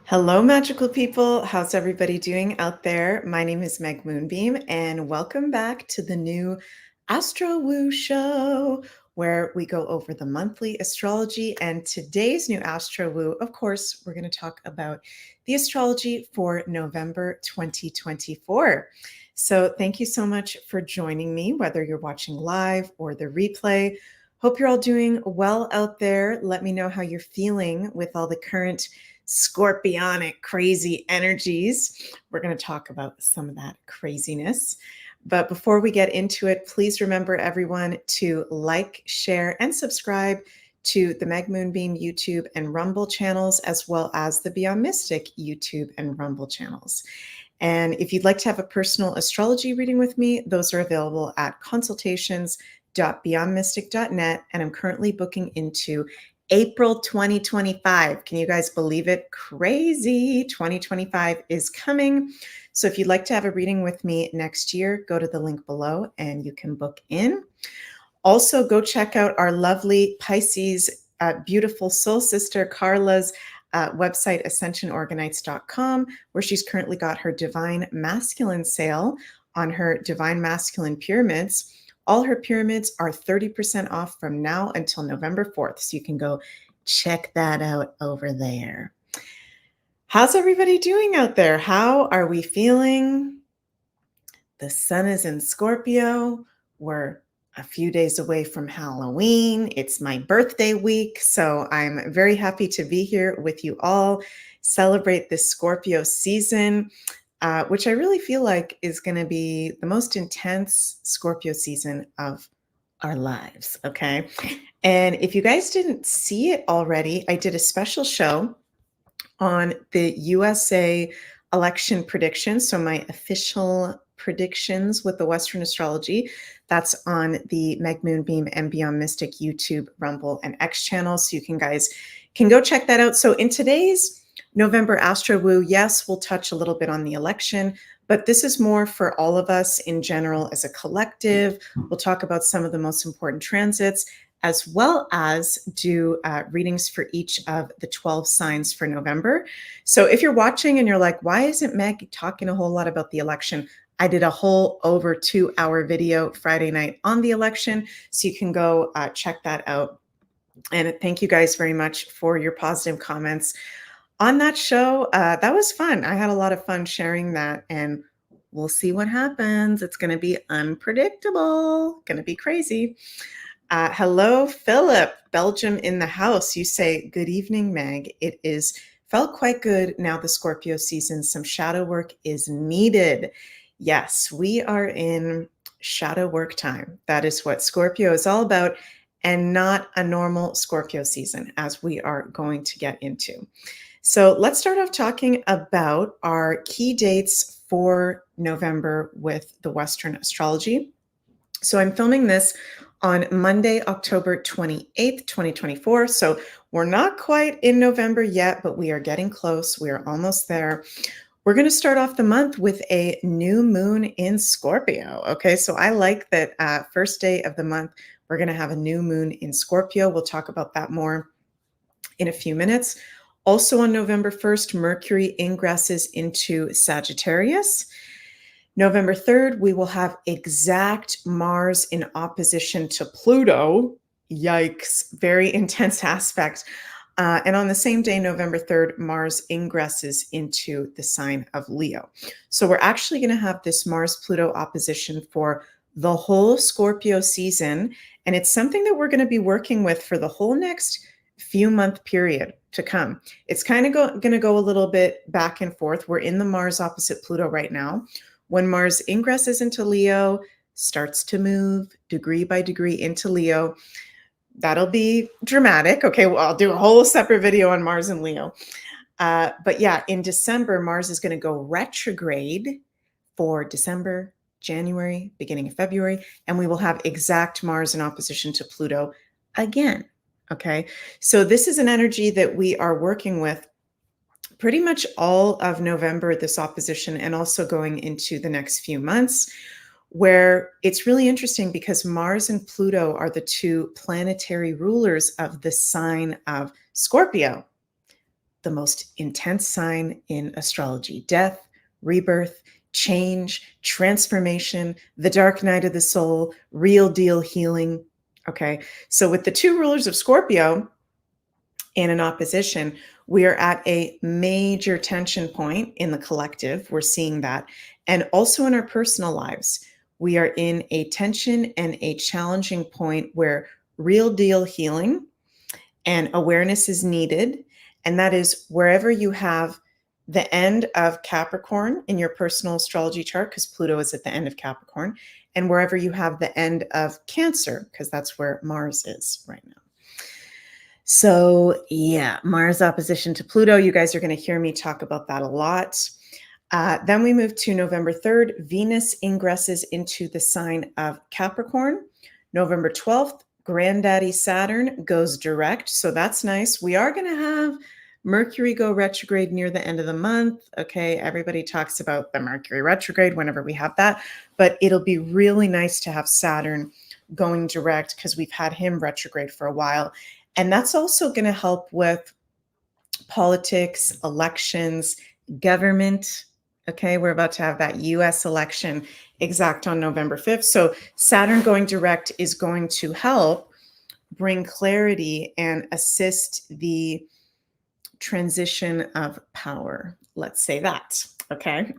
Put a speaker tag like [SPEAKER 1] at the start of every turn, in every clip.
[SPEAKER 1] Hello, magical people. How's everybody doing out there? My name is Meg Moonbeam, and welcome back to the new Astro Woo show, where we go over the monthly astrology. And today's new Astro Woo, of course, we're going to talk about the astrology for November 2024. So, thank you so much for joining me, whether you're watching live or the replay. Hope you're all doing well out there. Let me know how you're feeling with all the current scorpionic, crazy energies. We're going to talk about some of that craziness. But before we get into it, please remember everyone to like, share, and subscribe to the Meg Moonbeam YouTube and Rumble channels, as well as the Beyond Mystic YouTube and Rumble channels. And if you'd like to have a personal astrology reading with me, those are available at consultations.beyondmystic.net. And I'm currently booking into April 2025. Can you guys believe it? Crazy. 2025 is coming. So if you'd like to have a reading with me next year, go to the link below and you can book in. Also, go check out our lovely Pisces, beautiful soul sister Carla's website, ascensionorganites.com, where she's currently got her Divine Masculine sale on her Divine Masculine pyramids. All her pyramids are 30% off from now until November 4th. So you can go check that out over there. How's everybody doing out there? How are we feeling? The sun is in Scorpio. We're a few days away from Halloween. It's my birthday week. So I'm very happy to be here with you all, celebrate this Scorpio season. Which I really feel like is going to be the most intense Scorpio season of our lives. Okay. And if you guys didn't see it already, I did a special show on the USA election predictions. So my official predictions with the Western astrology, that's on the Meg Moonbeam and Beyond Mystic YouTube, Rumble, and X channels. So you guys can go check that out. So in today's November Astro Woo, yes, we'll touch a little bit on the election, but this is more for all of us in general as a collective. We'll talk about some of the most important transits, as well as do readings for each of the 12 signs for November. So if you're watching and you're like, why isn't Meg talking a whole lot about the election? I did a whole over 2-hour video Friday night on the election, so you can go check that out. And thank you guys very much for your positive comments on that show. That was fun. I had a lot of fun sharing that, and we'll see what happens. It's going to be unpredictable, going to be crazy. Hello, Philip, Belgium in the house. You say, good evening, Meg. It is felt quite good now the Scorpio season. Some shadow work is needed. Yes, we are in shadow work time. That is what Scorpio is all about, and not a normal Scorpio season, as we are going to get into. So let's start off talking about our key dates for November with the Western astrology. So I'm filming this on Monday, October 28th, 2024. So we're not quite in November yet, but we are getting close. We are almost there. We're going to start off the month with a new moon in Scorpio. Okay, so I like that first day of the month, we're going to have a new moon in Scorpio. We'll talk about that more in a few minutes. Also on November 1st, Mercury ingresses into Sagittarius. November 3rd, we will have exact Mars in opposition to Pluto. Yikes, very intense aspect. And on the same day, November 3rd, Mars ingresses into the sign of Leo. So we're actually going to have this Mars-Pluto opposition for the whole Scorpio season. And it's something that we're going to be working with for the whole next few month period to come. It's kind of going to go a little bit back and forth. We're in the Mars opposite Pluto right now. When Mars ingresses into Leo, starts to move degree by degree into Leo, that'll be dramatic. Okay, well, I'll do a whole separate video on Mars and Leo. But yeah, in December, Mars is going to go retrograde for December, January, beginning of February, and we will have exact Mars in opposition to Pluto again. Okay, so this is an energy that we are working with pretty much all of November, this opposition, and also going into the next few months, where it's really interesting because Mars and Pluto are the two planetary rulers of the sign of Scorpio. the most intense sign in astrology: death, rebirth, change, transformation, the dark night of the soul, real deal healing. Okay. So with the two rulers of Scorpio in an opposition, we are at a major tension point in the collective. We're seeing that. And also in our personal lives, we are in a tension and a challenging point where real deal healing and awareness is needed. And that is wherever you have the end of Capricorn in your personal astrology chart, because Pluto is at the end of Capricorn, and wherever you have the end of Cancer, because that's where Mars is right now. So yeah, Mars opposition to Pluto. You guys are going to hear me talk about that a lot. Then we move to November 3rd. Venus ingresses into the sign of Capricorn. November 12th, Granddaddy Saturn goes direct. So that's nice. We are going to have Mercury go retrograde near the end of the month. Okay, everybody talks about the Mercury retrograde whenever we have that, but it'll be really nice to have Saturn going direct because we've had him retrograde for a while. And that's also going to help with politics, elections, government. Okay, we're about to have that US election exact on November 5th. So Saturn going direct is going to help bring clarity and assist the transition of power. Let's say that. Okay.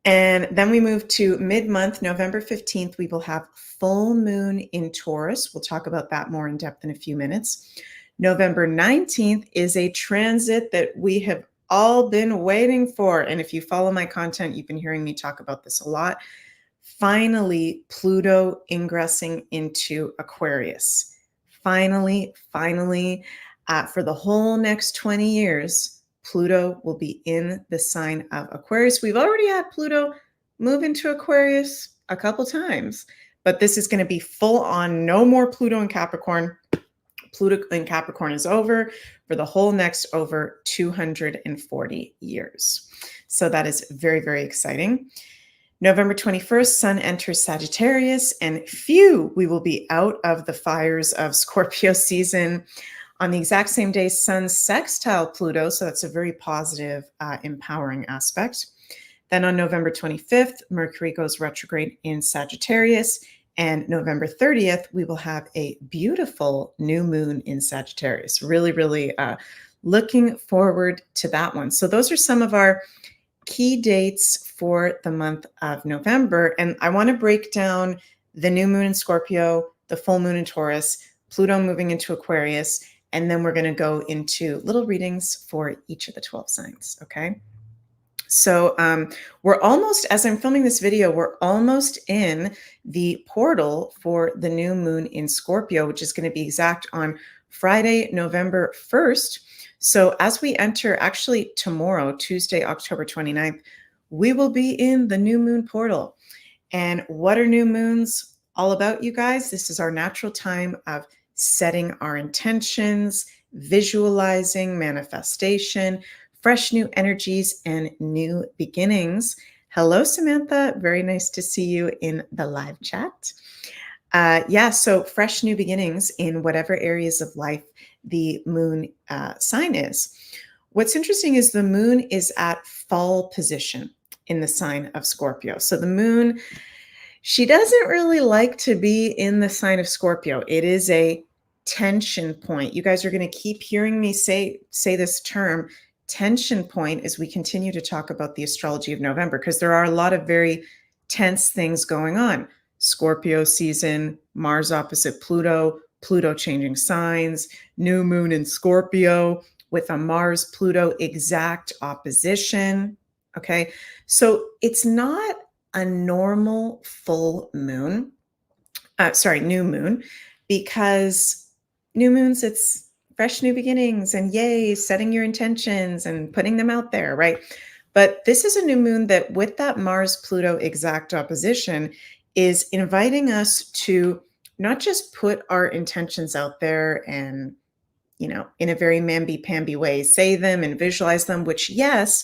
[SPEAKER 1] And then we move to mid-month, November 15th, we will have full moon in Taurus. We'll talk about that more in depth in a few minutes. November 19th is a transit that we have all been waiting for. And if you follow my content, you've been hearing me talk about this a lot. Finally, Pluto ingressing into Aquarius. Finally, for the whole next 20 years, Pluto will be in the sign of Aquarius. We've already had Pluto move into Aquarius a couple times, but this is going to be full on. No more Pluto in Capricorn. Pluto in Capricorn is over for the whole next over 240 years. So that is very, very exciting. November 21st, Sun enters Sagittarius, and phew, we will be out of the fires of Scorpio season. On the exact same day, Sun sextile Pluto, so that's a very positive, empowering aspect. Then on November 25th, Mercury goes retrograde in Sagittarius, and November 30th, we will have a beautiful new moon in Sagittarius. Really, really looking forward to that one. So those are some of our key dates for the month of November. And I want to break down the new moon in Scorpio, the full moon in Taurus, Pluto moving into Aquarius, and then we're going to go into little readings for each of the 12 signs. Okay. So we're almost, as I'm filming this video, we're almost in the portal for the new moon in Scorpio, which is going to be exact on Friday, November 1st. So as we enter, actually tomorrow, Tuesday, October 29th, we will be in the new moon portal. And what are new moons all about, you guys? This is our natural time of setting our intentions, visualizing, manifestation, fresh new energies, and new beginnings. Hello, Samantha. Very nice to see you in the live chat. So fresh new beginnings in whatever areas of life the moon sign is. What's interesting is the moon is at fall position in the sign of Scorpio. So the moon, she doesn't really like to be in the sign of Scorpio. It is a tension point. You guys are going to keep hearing me say this term, tension point, as we continue to talk about the astrology of November, because there are a lot of very tense things going on. Scorpio season, Mars opposite Pluto, Pluto changing signs, new moon in Scorpio with a Mars-Pluto exact opposition. Okay, so it's not a normal full moon, new moon, because new moons, it's fresh new beginnings and yay, setting your intentions and putting them out there, right? But this is a new moon that with that Mars-Pluto exact opposition is inviting us to not just put our intentions out there and, in a very mamby-pamby way, say them and visualize them, which, yes,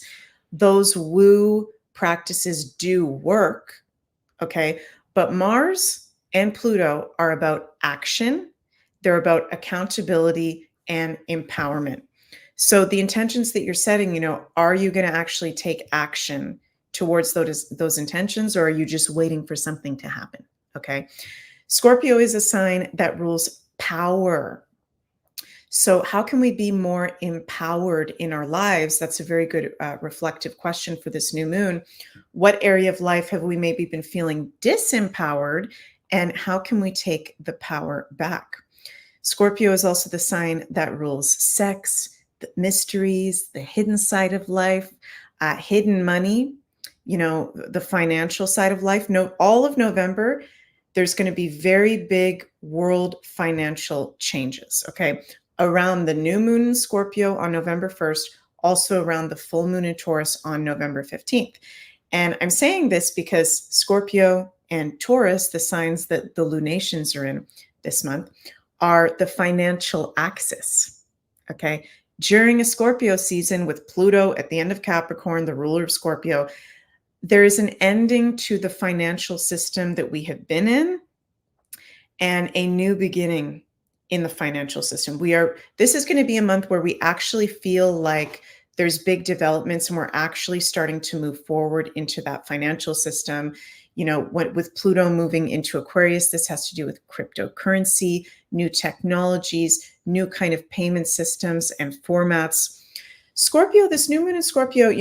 [SPEAKER 1] those woo practices do work, okay? But Mars and Pluto are about action. They're about accountability and empowerment. So the intentions that you're setting, are you going to actually take action towards those intentions, or are you just waiting for something to happen? Okay. Scorpio is a sign that rules power. So, how can we be more empowered in our lives? That's a very good reflective question for this new moon. What area of life have we maybe been feeling disempowered? And how can we take the power back? Scorpio is also the sign that rules sex, the mysteries, the hidden side of life, hidden money, the financial side of life. No, all of November, there's going to be very big world financial changes. Okay. Around the new moon in Scorpio on November 1st, also around the full moon in Taurus on November 15th. And I'm saying this because Scorpio and Taurus, the signs that the lunations are in this month, are the financial axis. Okay. During a Scorpio season with Pluto at the end of Capricorn, the ruler of Scorpio, there is an ending to the financial system that we have been in and a new beginning in the financial system. This is going to be a month where we actually feel like there's big developments and we're actually starting to move forward into that financial system. With Pluto moving into Aquarius, this has to do with cryptocurrency, new technologies, new kind of payment systems and formats. Scorpio, this new moon in Scorpio,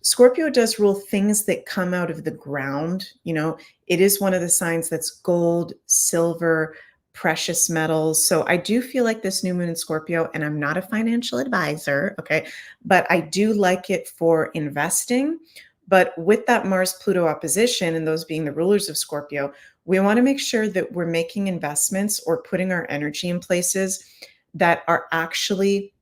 [SPEAKER 1] Scorpio does rule things that come out of the ground. It is one of the signs that's gold, silver, precious metals. So I do feel like this new moon in Scorpio, and I'm not a financial advisor, okay, but I do like it for investing. But with that Mars-Pluto opposition and those being the rulers of Scorpio, we want to make sure that we're making investments or putting our energy in places that are actually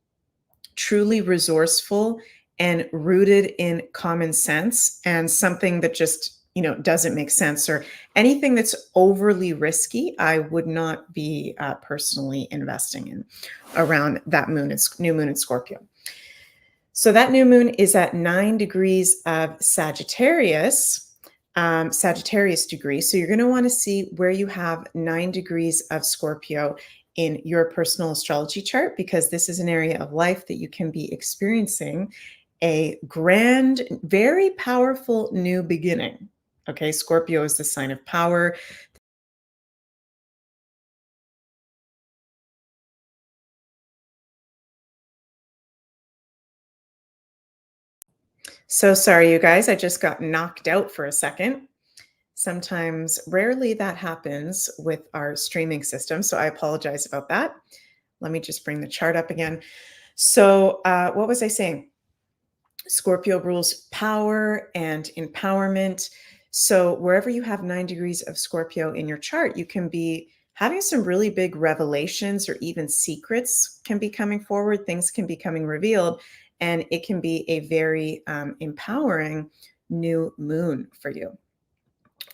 [SPEAKER 1] truly resourceful and rooted in common sense, and something that just doesn't make sense, or anything that's overly risky, I would not be personally investing in around that new moon in Scorpio. So that new moon is at 9 degrees of Sagittarius, Sagittarius degree. So you're going to want to see where you have 9 degrees of Scorpio in your personal astrology chart, because this is an area of life that you can be experiencing a grand, very powerful new beginning. Okay, Scorpio is the sign of power. So sorry, you guys, I just got knocked out for a second. Sometimes, rarely that happens with our streaming system, so I apologize about that. Let me just bring the chart up again. So what was I saying? Scorpio rules power and empowerment. So wherever you have 9 degrees of Scorpio in your chart, you can be having some really big revelations, or even secrets can be coming forward. Things can be coming revealed, and it can be a very empowering new moon for you,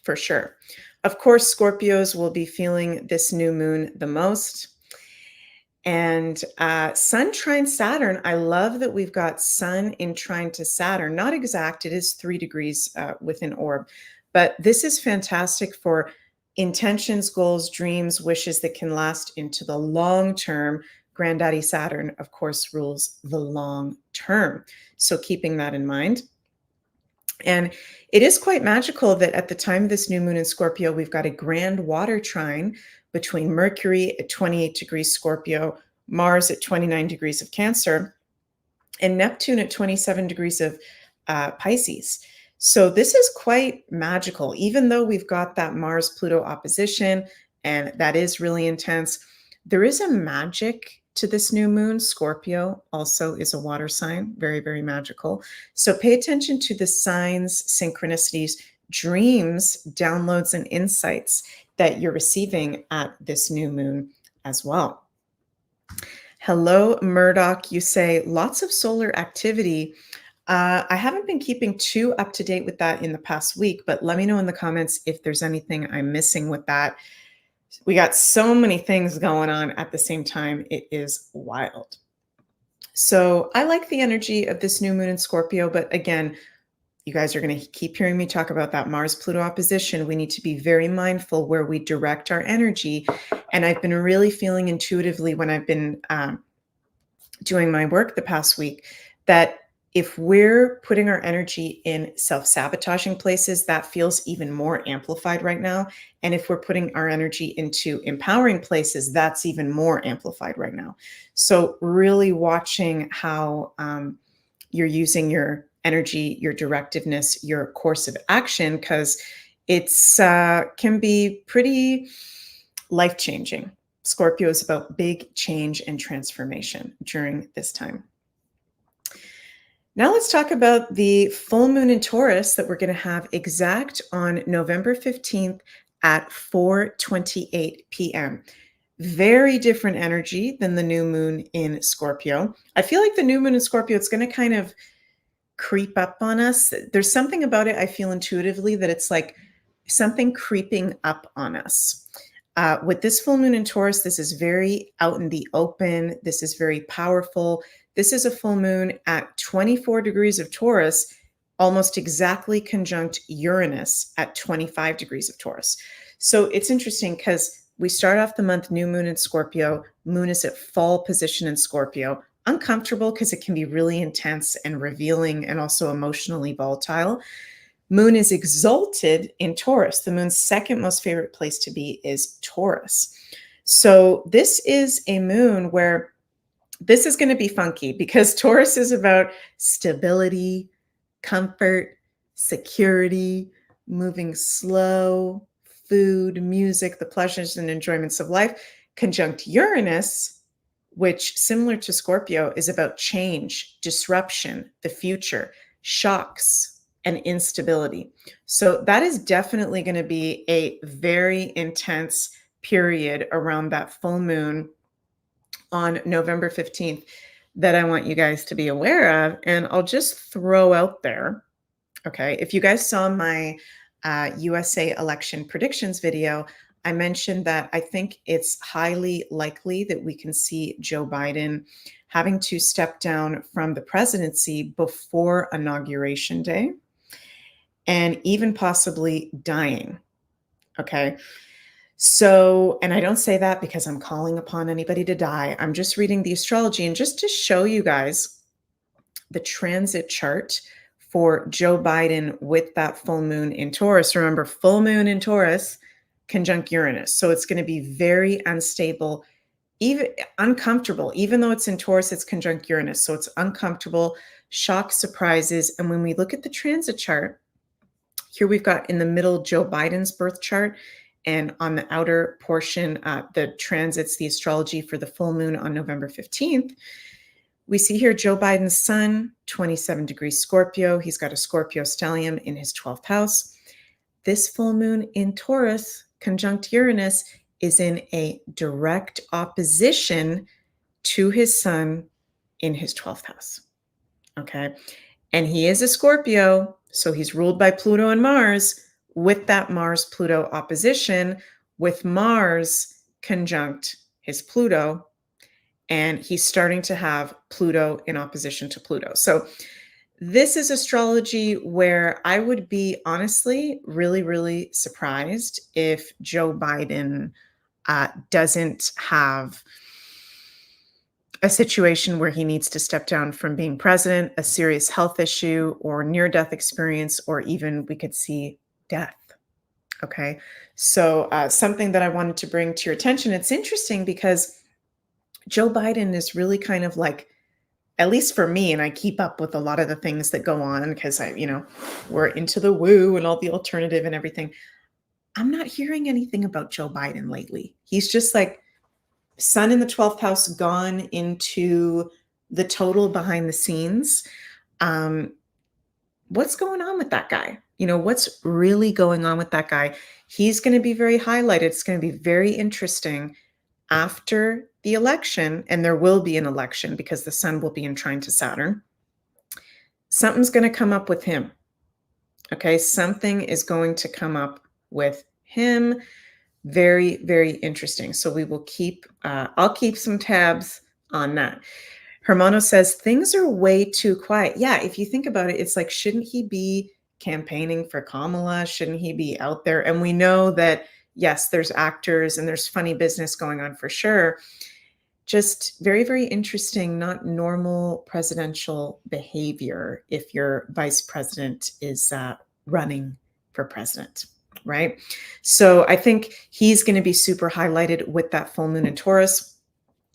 [SPEAKER 1] for sure. Of course, Scorpios will be feeling this new moon the most. And Sun trine Saturn, I love that we've got Sun in trine to Saturn. Not exact, it is 3 degrees within orb. But this is fantastic for intentions, goals, dreams, wishes that can last into the long term. Granddaddy Saturn, of course, rules the long term. So keeping that in mind. And it is quite magical that at the time of this new moon in Scorpio, we've got a grand water trine between Mercury at 28 degrees Scorpio, Mars at 29 degrees of Cancer, and Neptune at 27 degrees of Pisces. So this is quite magical, even though we've got that Mars-Pluto opposition, and that is really intense. There is a magic to this new moon. Scorpio also is a water sign, very, very magical. So pay attention to the signs, synchronicities, dreams, downloads, and insights that you're receiving at this new moon as well. Hello, Murdoch. You say lots of solar activity. I haven't been keeping too up to date with that in the past week, but let me know in the comments if there's anything I'm missing with that. We got so many things going on at the same time. It is wild. So I like the energy of this new moon in Scorpio, but again, you guys are going to keep hearing me talk about that Mars-Pluto opposition. We need to be very mindful where we direct our energy. And I've been really feeling intuitively when I've been doing my work the past week that if we're putting our energy in self-sabotaging places, that feels even more amplified right now. And if we're putting our energy into empowering places, that's even more amplified right now. So really watching how you're using your energy, your directiveness, your course of action, because it's can be pretty life-changing. Scorpio is about big change and transformation during this time. Now let's talk about the full moon in Taurus that we're going to have exact on November 15th at 4:28 p.m. Very different energy than the new moon in Scorpio. I feel like the new moon in Scorpio, it's going to kind of creep up on us. There's something about it I feel intuitively that it's like something creeping up on us. With this full moon in Taurus, this is very out in the open. This is very powerful. This is a full moon at 24 degrees of Taurus, almost exactly conjunct Uranus at 25 degrees of Taurus. So it's interesting because we start off the month new moon in Scorpio. Moon is at fall position in Scorpio. Uncomfortable because it can be really intense and revealing and also emotionally volatile. Moon is exalted in Taurus. The moon's second most favorite place to be is Taurus. So this is a moon where this is going to be funky because Taurus is about stability, comfort, security, moving slow, food, music, the pleasures and enjoyments of life. Conjunct Uranus, which, similar to Scorpio, is about change, disruption, the future, shocks, and instability. So that is definitely going to be a very intense period around that full moon on November 15th that I want you guys to be aware of. And I'll just throw out there, okay, if you guys saw my USA election predictions video, I mentioned that I think it's highly likely that we can see Joe Biden having to step down from the presidency before Inauguration Day and even possibly dying. Okay. So, and I don't say that because I'm calling upon anybody to die. I'm just reading the astrology and just to show you guys the transit chart for Joe Biden with that full moon in Taurus. Remember, full moon in Taurus conjunct Uranus. So it's going to be very unstable, even uncomfortable. Even though it's in Taurus, it's conjunct Uranus. So it's uncomfortable, shock, surprises. And when we look at the transit chart, here we've got in the middle Joe Biden's birth chart. And on the outer portion, the transits, the astrology for the full moon on November 15th. We see here Joe Biden's sun, 27 degrees Scorpio. He's got a Scorpio stellium in his 12th house. This full moon in Taurus, conjunct Uranus, is in a direct opposition to his sun in his 12th house. Okay. And he is a Scorpio, so he's ruled by Pluto and Mars with that Mars-Pluto opposition, with Mars conjunct his Pluto. And he's starting to have Pluto in opposition to Pluto. So this is astrology where I would be honestly really, really surprised if Joe Biden doesn't have a situation where he needs to step down from being president, a serious health issue or near-death experience, or even we could see death. Okay. So something that I wanted to bring to your attention. It's interesting because Joe Biden is really kind of like, at least for me, and I keep up with a lot of the things that go on because we're into the woo and all the alternative and everything. I'm not hearing anything about Joe Biden lately. He's just like sun in the 12th house, gone into the total behind the scenes. What's going on with that guy? What's really going on with that guy? He's going to be very highlighted. It's going to be very interesting after the election, and there will be an election because the sun will be in trine to Saturn. Something's going to come up with him. Okay, something is going to come up with him. Very, very interesting. So we will I'll keep some tabs on that. Hermano says, things are way too quiet. Yeah, if you think about it, it's like, shouldn't he be campaigning for Kamala? Shouldn't he be out there? And we know that, yes, there's actors and there's funny business going on for sure. just very, very interesting, not normal presidential behavior if your vice president is running for president, right? So I think he's going to be super highlighted with that full moon in Taurus.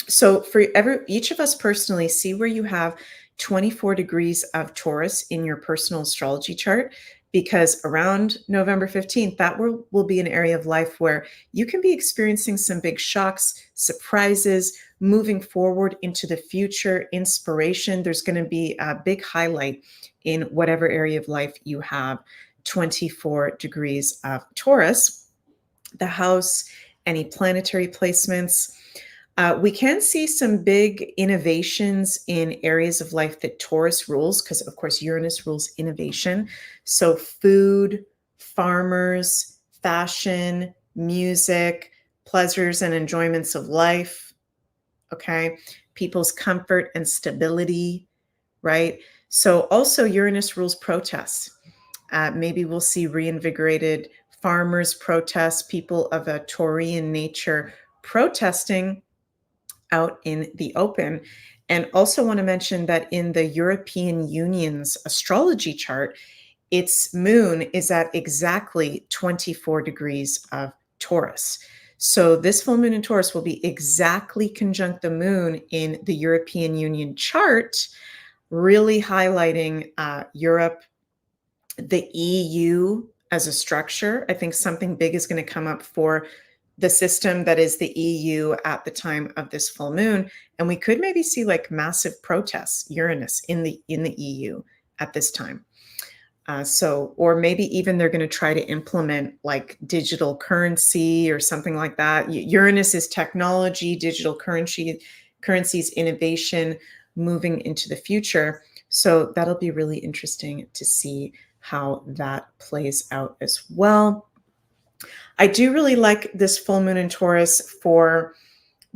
[SPEAKER 1] So for each of us personally, see where you have 24 degrees of Taurus in your personal astrology chart, because around November 15th, that will be an area of life where you can be experiencing some big shocks, surprises, moving forward into the future, inspiration. There's going to be a big highlight in whatever area of life you have 24 degrees of Taurus. The house, any planetary placements. We can see some big innovations in areas of life that Taurus rules, because of course Uranus rules innovation. So food, farmers, fashion, music, pleasures and enjoyments of life, okay? People's comfort and stability, right? So also Uranus rules protests. Maybe we'll see reinvigorated farmers protests, people of a Taurian nature protesting out in the open. And also want to mention that in the European Union's astrology chart, its moon is at exactly 24 degrees of Taurus. So this full moon in Taurus will be exactly conjunct the moon in the European Union chart, really highlighting Europe, the EU as a structure. I think something big is going to come up for the system that is the EU at the time of this full moon, and we could maybe see like massive protests, Uranus in the EU at this time. Or maybe even they're going to try to implement like digital currency or something like that. Uranus is technology, digital currencies, innovation, moving into the future. So that'll be really interesting to see how that plays out as well. I do really like this full moon in Taurus for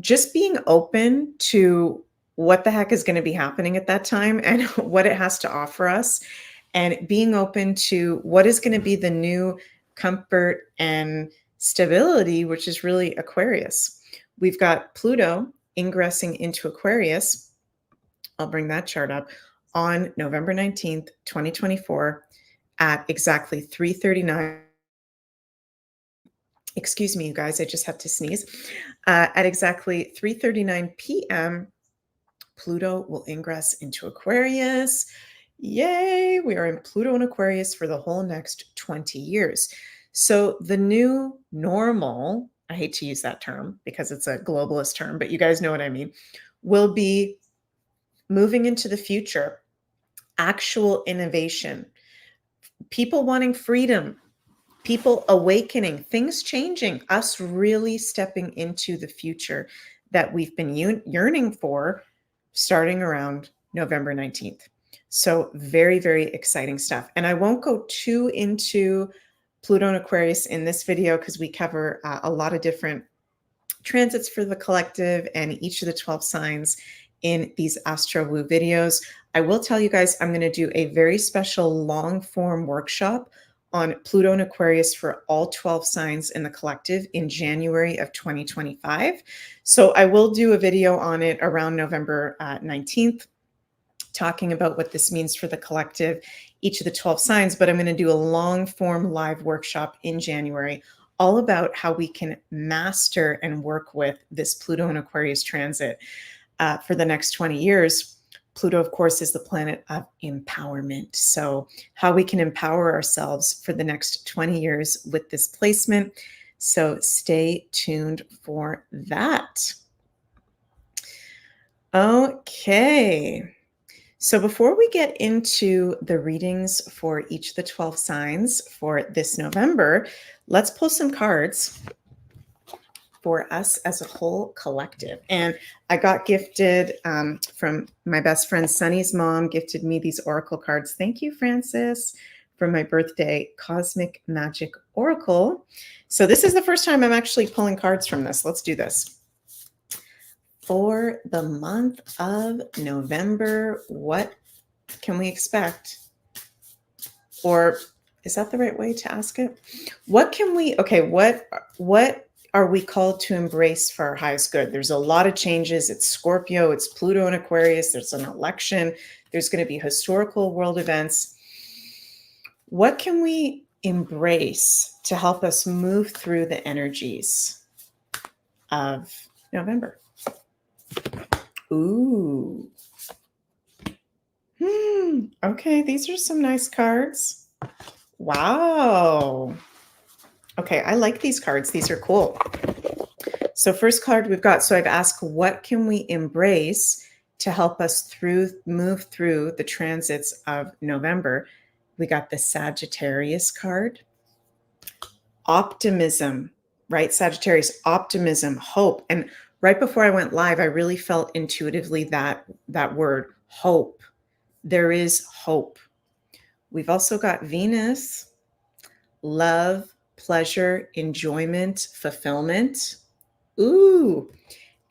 [SPEAKER 1] just being open to what the heck is going to be happening at that time and what it has to offer us, and being open to what is going to be the new comfort and stability, which is really Aquarius. We've got Pluto ingressing into Aquarius. I'll bring that chart up on November 19th, 2024 at exactly 3:39. Excuse me, you guys, I just have to sneeze. At exactly 3:39 p.m., Pluto will ingress into Aquarius. Yay, we are in Pluto and Aquarius for the whole next 20 years. So the new normal, I hate to use that term because it's a globalist term, but you guys know what I mean, will be moving into the future, actual innovation, people wanting freedom, people awakening, things changing, us really stepping into the future that we've been yearning for starting around November 19th. So very, very exciting stuff. And I won't go too into Pluto and Aquarius in this video because we cover a lot of different transits for the collective and each of the 12 signs in these Astro Woo videos. I will tell you guys, I'm going to do a very special long form workshop on Pluto and Aquarius for all 12 signs in the collective in January of 2025. So I will do a video on it around November 19th, talking about what this means for the collective, each of the 12 signs, but I'm going to do a long form live workshop in January all about how we can master and work with this Pluto and Aquarius transit for the next 20 years. Pluto, of course, is the planet of empowerment. So how we can empower ourselves for the next 20 years with this placement. So stay tuned for that. Okay. So before we get into the readings for each of the 12 signs for this November, let's pull some cards for us as a whole collective. And I got gifted from my best friend Sunny's mom, gifted me these oracle cards. Thank you, Francis, for my birthday, Cosmic Magic Oracle. So this is the first time I'm actually pulling cards from this. Let's do this. For the month of November, what can we expect? Or is that the right way to ask it? What can we, okay, what are we called to embrace for our highest good? There's a lot of changes. It's Scorpio, it's Pluto and Aquarius, there's an election, there's going to be historical world events. What can we embrace to help us move through the energies of November? Ooh. Okay, these are some nice cards. Wow. Okay, I like these cards. These are cool. So first card we've got, so I've asked, what can we embrace to help us move through the transits of November? We got the Sagittarius card. Optimism, right? Sagittarius, optimism, hope. And right before I went live, I really felt intuitively that word, hope. There is hope. We've also got Venus, love, pleasure, enjoyment, fulfillment. Ooh.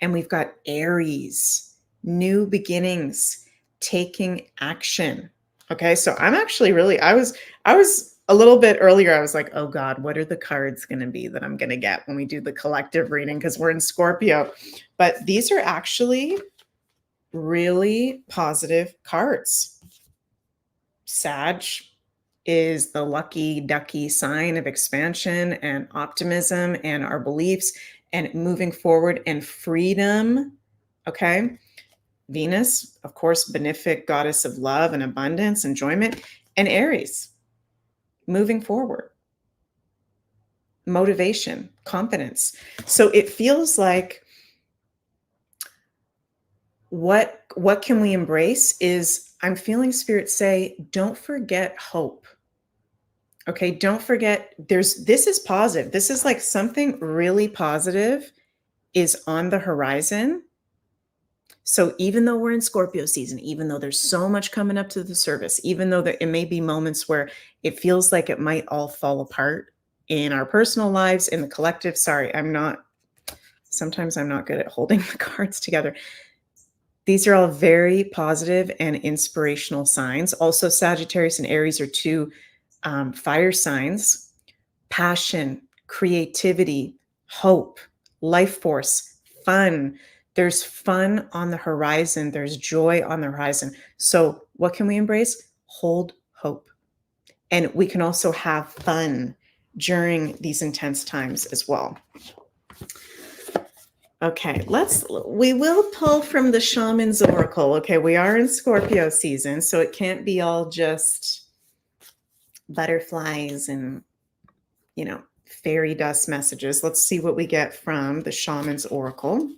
[SPEAKER 1] And we've got Aries, new beginnings, taking action. Okay. So I'm actually really, I was a little bit earlier. I was like, oh God, what are the cards going to be that I'm going to get when we do the collective reading? Because we're in Scorpio. But these are actually really positive cards. Sag is the lucky ducky sign of expansion and optimism and our beliefs and moving forward and freedom. Okay. Venus, of course, benefic goddess of love and abundance, enjoyment, and Aries, moving forward, motivation, confidence. So it feels like what can we embrace is, I'm feeling Spirit say, don't forget hope. Okay, don't forget this is positive. This is like something really positive is on the horizon. So even though we're in Scorpio season, even though there's so much coming up to the surface, even though it may be moments where it feels like it might all fall apart in our personal lives, in the collective. Sorry, sometimes I'm not good at holding the cards together. These are all very positive and inspirational signs. Also, Sagittarius and Aries are two fire signs. Passion, creativity, hope, life force, fun. There's fun on the horizon. There's joy on the horizon. So what can we embrace? Hold hope. And we can also have fun during these intense times as well. Okay, we will pull from the Shaman's Oracle. Okay, we are in Scorpio season, so it can't be all just butterflies and, fairy dust messages. Let's see what we get from the Shaman's Oracle.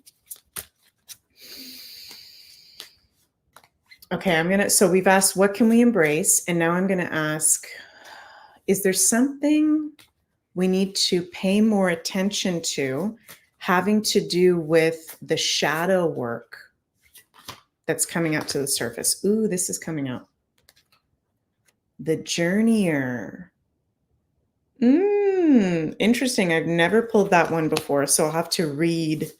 [SPEAKER 1] Okay, so we've asked, what can we embrace? And now I'm going to ask, is there something we need to pay more attention to, having to do with the shadow work that's coming up to the surface? Ooh, this is coming up. The Journeyer. Interesting. I've never pulled that one before, so I'll have to read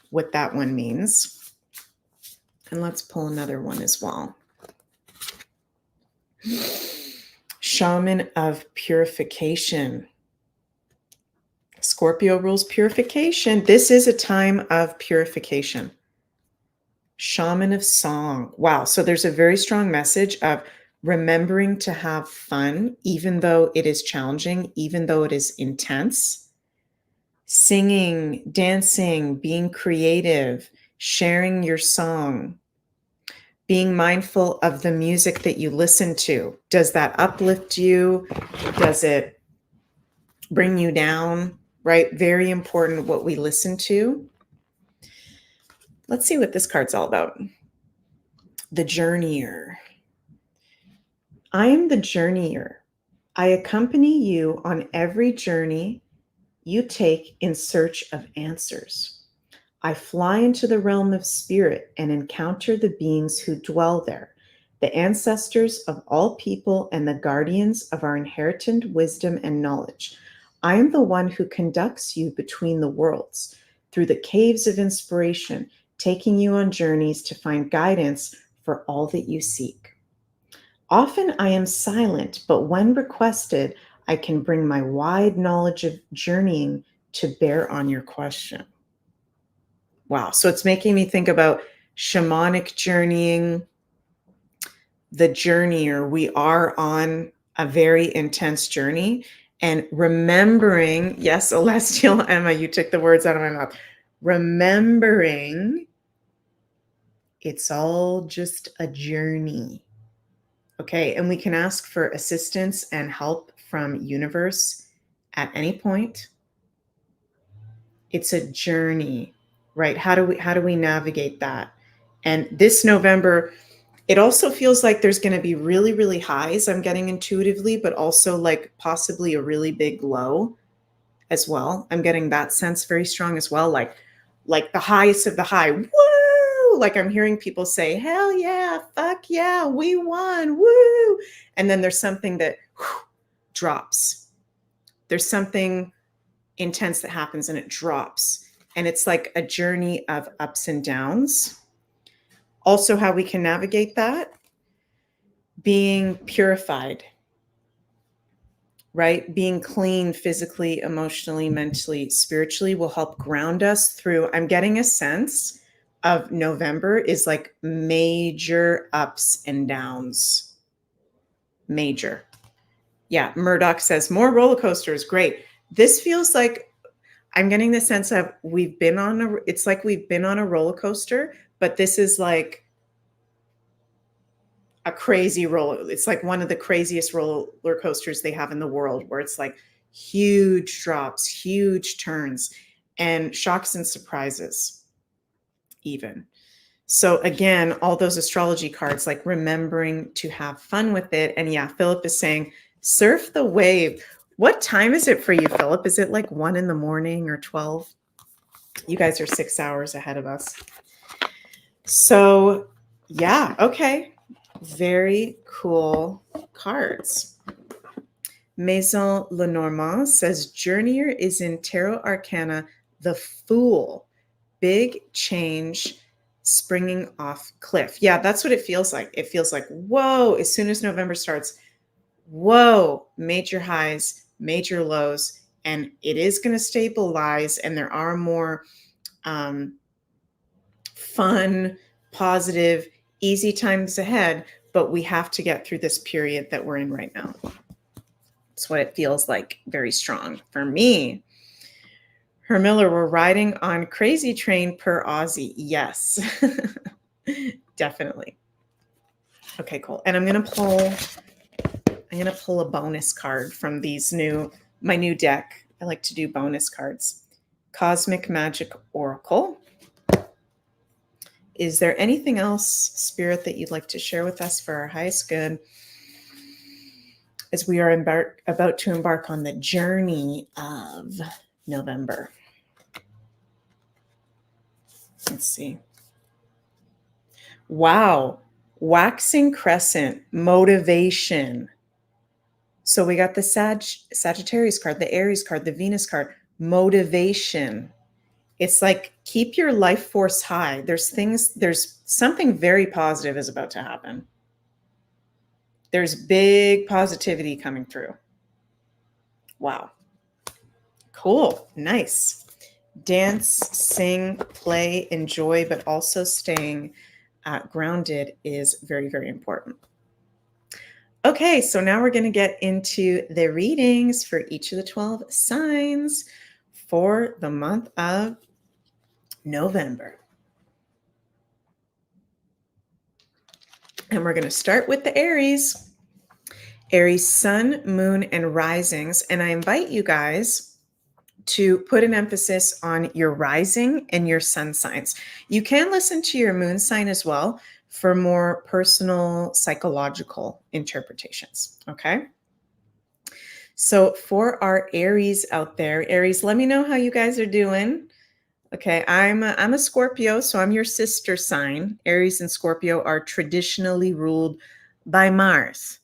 [SPEAKER 1] what that one means. And let's pull another one as well. Shaman of Purification. Scorpio rules purification. This is a time of purification. Shaman of Song. Wow. So there's a very strong message of remembering to have fun, even though it is challenging, even though it is intense. Singing, dancing, being creative, sharing your song, being mindful of the music that you listen to. Does that uplift you? Does it bring you down? Right? Very important what we listen to. Let's see what this card's all about. The Journeyer. I am the Journeyer. I accompany you on every journey you take in search of answers. I fly into the realm of spirit and encounter the beings who dwell there, the ancestors of all people and the guardians of our inherited wisdom and knowledge. I am the one who conducts you between the worlds, through the caves of inspiration, taking you on journeys to find guidance for all that you seek. Often I am silent, but when requested, I can bring my wide knowledge of journeying to bear on your question. Wow. So it's making me think about shamanic journeying, the journeyer. We are on a very intense journey, and remembering, yes, Celestial Emma, you took the words out of my mouth. Remembering it's all just a journey. Okay. And we can ask for assistance and help from universe at any point. It's a journey, right? How do we navigate that? And this November, it also feels like there's going to be really, really highs I'm getting intuitively, but also like possibly a really big low as well. I'm getting that sense very strong as well. Like the highest of the high. Woo! Like I'm hearing people say, hell yeah, fuck yeah, we won, woo. And then there's something that drops. There's something intense that happens and it drops. And it's like a journey of ups and downs. Also, how we can navigate that, being purified, right? Being clean physically, emotionally, mentally, spiritually will help ground us through. I'm getting a sense of November is like major ups and downs. Major. Yeah, Murdoch says more roller coasters. Great. This feels like I'm getting the sense of it's like we've been on a roller coaster, but this is like a crazy roller. It's like one of the craziest roller coasters they have in the world, where it's like huge drops, huge turns, and shocks and surprises even. So again, all those astrology cards, like remembering to have fun with it. And yeah, Philip is saying, surf the wave. What time is it for you, Philip? Is it like 1 in the morning or 12? You guys are 6 hours ahead of us. So yeah, okay. Very cool cards. Maison Lenormand says, Journeyer is in Tarot Arcana, the Fool. Big change springing off cliff. Yeah, that's what it feels like. It feels like, whoa, as soon as November starts, whoa, major highs, major lows, and it is going to stabilize. And there are more fun, positive, easy times ahead, but we have to get through this period that we're in right now. It's what it feels like, very strong for me. Her Miller, we're riding on crazy train per Aussie. Yes, definitely. Okay, cool. And I'm gonna pull a bonus card from my new deck. I like to do bonus cards. Cosmic Magic Oracle. Is there anything else, Spirit, that you'd like to share with us for our highest good as we are about to embark on the journey of November? Let's see. Wow. Waxing crescent, motivation. So we got the Sagittarius card, the Aries card, the Venus card, motivation. It's like, keep your life force high. There's something very positive is about to happen. There's big positivity coming through. Wow. Cool. Nice. Dance, sing, play, enjoy, but also staying grounded is very, very important. Okay, so now we're going to get into the readings for each of the 12 signs for the month of November. And we're going to start with the Aries. Aries sun, moon, and risings. And I invite you guys to put an emphasis on your rising and your sun signs. You can listen to your moon sign as well for more personal psychological interpretations. Okay. So for our Aries out there, Aries, let me know how you guys are doing. Okay, I'm a Scorpio, so I'm your sister sign. Aries and Scorpio are traditionally ruled by Mars.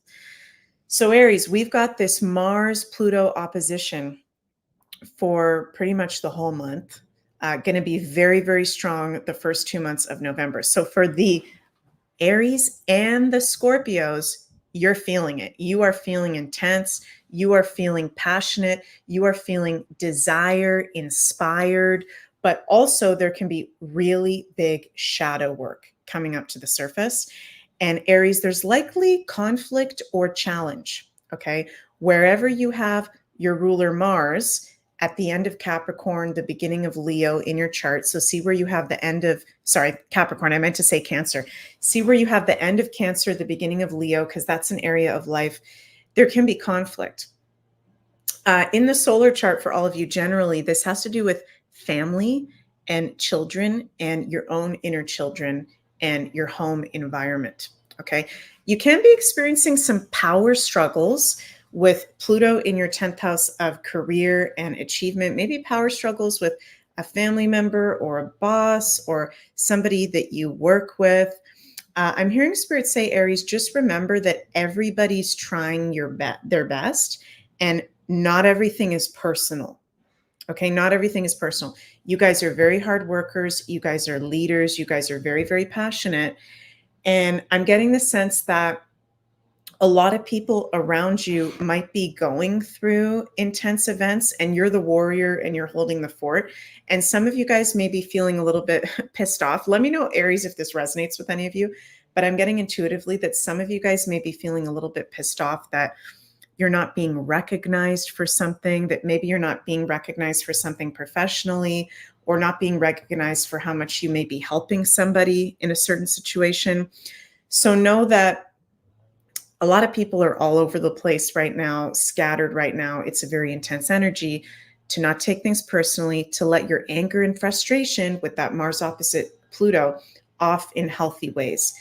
[SPEAKER 1] So Aries, we've got this Mars-Pluto opposition for pretty much the whole month. Going to be very, very strong the first 2 months of November. So for the Aries and the Scorpios, you're feeling it. You are feeling intense. You are feeling passionate. You are feeling desire, inspired, but also there can be really big shadow work coming up to the surface. And Aries, there's likely conflict or challenge, okay? Wherever you have your ruler Mars at the end of Capricorn, the beginning of Leo in your chart. So see where you have the end of, sorry, Capricorn, I meant to say Cancer. See where you have the end of Cancer, the beginning of Leo, because that's an area of life. There can be conflict. In the solar chart for all of you, generally, this has to do with family and children and your own inner children and your home environment. Okay. You can be experiencing some power struggles with Pluto in your 10th house of career and achievement, maybe power struggles with a family member or a boss or somebody that you work with. I'm hearing Spirit say, Aries, just remember that everybody's trying their best, and not everything is personal. Okay, not everything is personal. You guys are very hard workers. You guys are leaders. You guys are very, very passionate. And I'm getting the sense that a lot of people around you might be going through intense events, and you're the warrior and you're holding the fort. And some of you guys may be feeling a little bit pissed off. Let me know, Aries, if this resonates with any of you. But I'm getting intuitively that some of you guys may be feeling a little bit pissed off that you're not being recognized for something, that maybe you're not being recognized for something professionally, or not being recognized for how much you may be helping somebody in a certain situation. So know that a lot of people are all over the place right now, scattered right now. It's a very intense energy. To not take things personally, to let your anger and frustration with that Mars opposite Pluto off in healthy ways.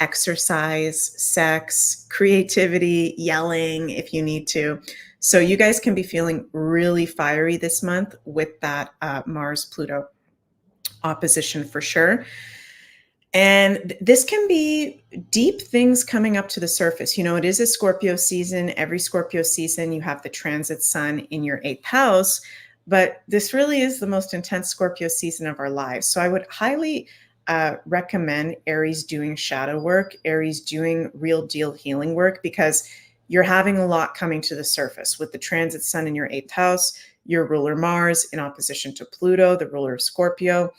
[SPEAKER 1] Exercise, sex, creativity, yelling if you need to. So you guys can be feeling really fiery this month with that Mars-Pluto opposition for sure. And this can be deep things coming up to the surface. You know, it is a Scorpio season. Every Scorpio season, you have the transit sun in your 8th house. But this really is the most intense Scorpio season of our lives. So I would highly recommend Aries doing shadow work, Aries doing real deal healing work, because you're having a lot coming to the surface with the transit sun in your 8th house, your ruler Mars in opposition to Pluto, the ruler of Scorpio.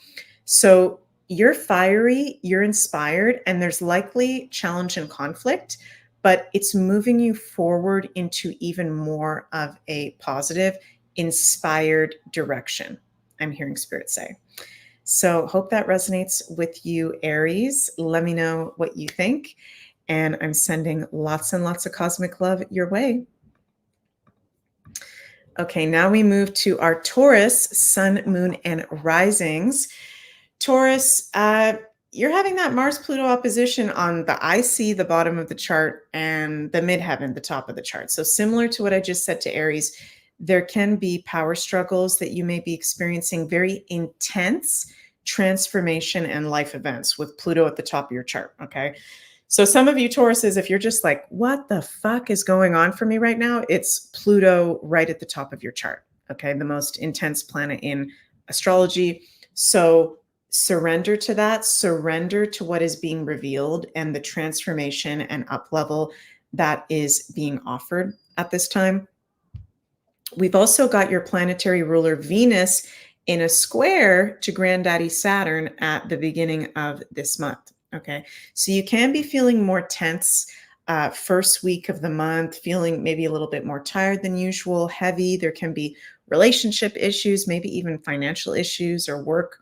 [SPEAKER 1] So you're fiery, you're inspired, and there's likely challenge and conflict, but it's moving you forward into even more of a positive, inspired direction, I'm hearing Spirit say. So hope that resonates with you, Aries. Let me know what you think. And I'm sending lots and lots of cosmic love your way. Okay, now we move to our Taurus, sun, moon, and risings. Taurus, you're having that Mars-Pluto opposition on the IC, the bottom of the chart, and the midheaven, the top of the chart. So similar to what I just said to Aries, there can be power struggles that you may be experiencing, very intense transformation and life events with Pluto at the top of your chart, okay? So some of you Tauruses, if you're just like, what the fuck is going on for me right now? It's Pluto right at the top of your chart, okay? The most intense planet in astrology. So surrender to that, surrender to what is being revealed and the transformation and up level that is being offered at this time. We've also got your planetary ruler Venus in a square to Granddaddy Saturn at the beginning of this month. Okay, so you can be feeling more tense first week of the month, feeling maybe a little bit more tired than usual, heavy. There can be relationship issues, maybe even financial issues or work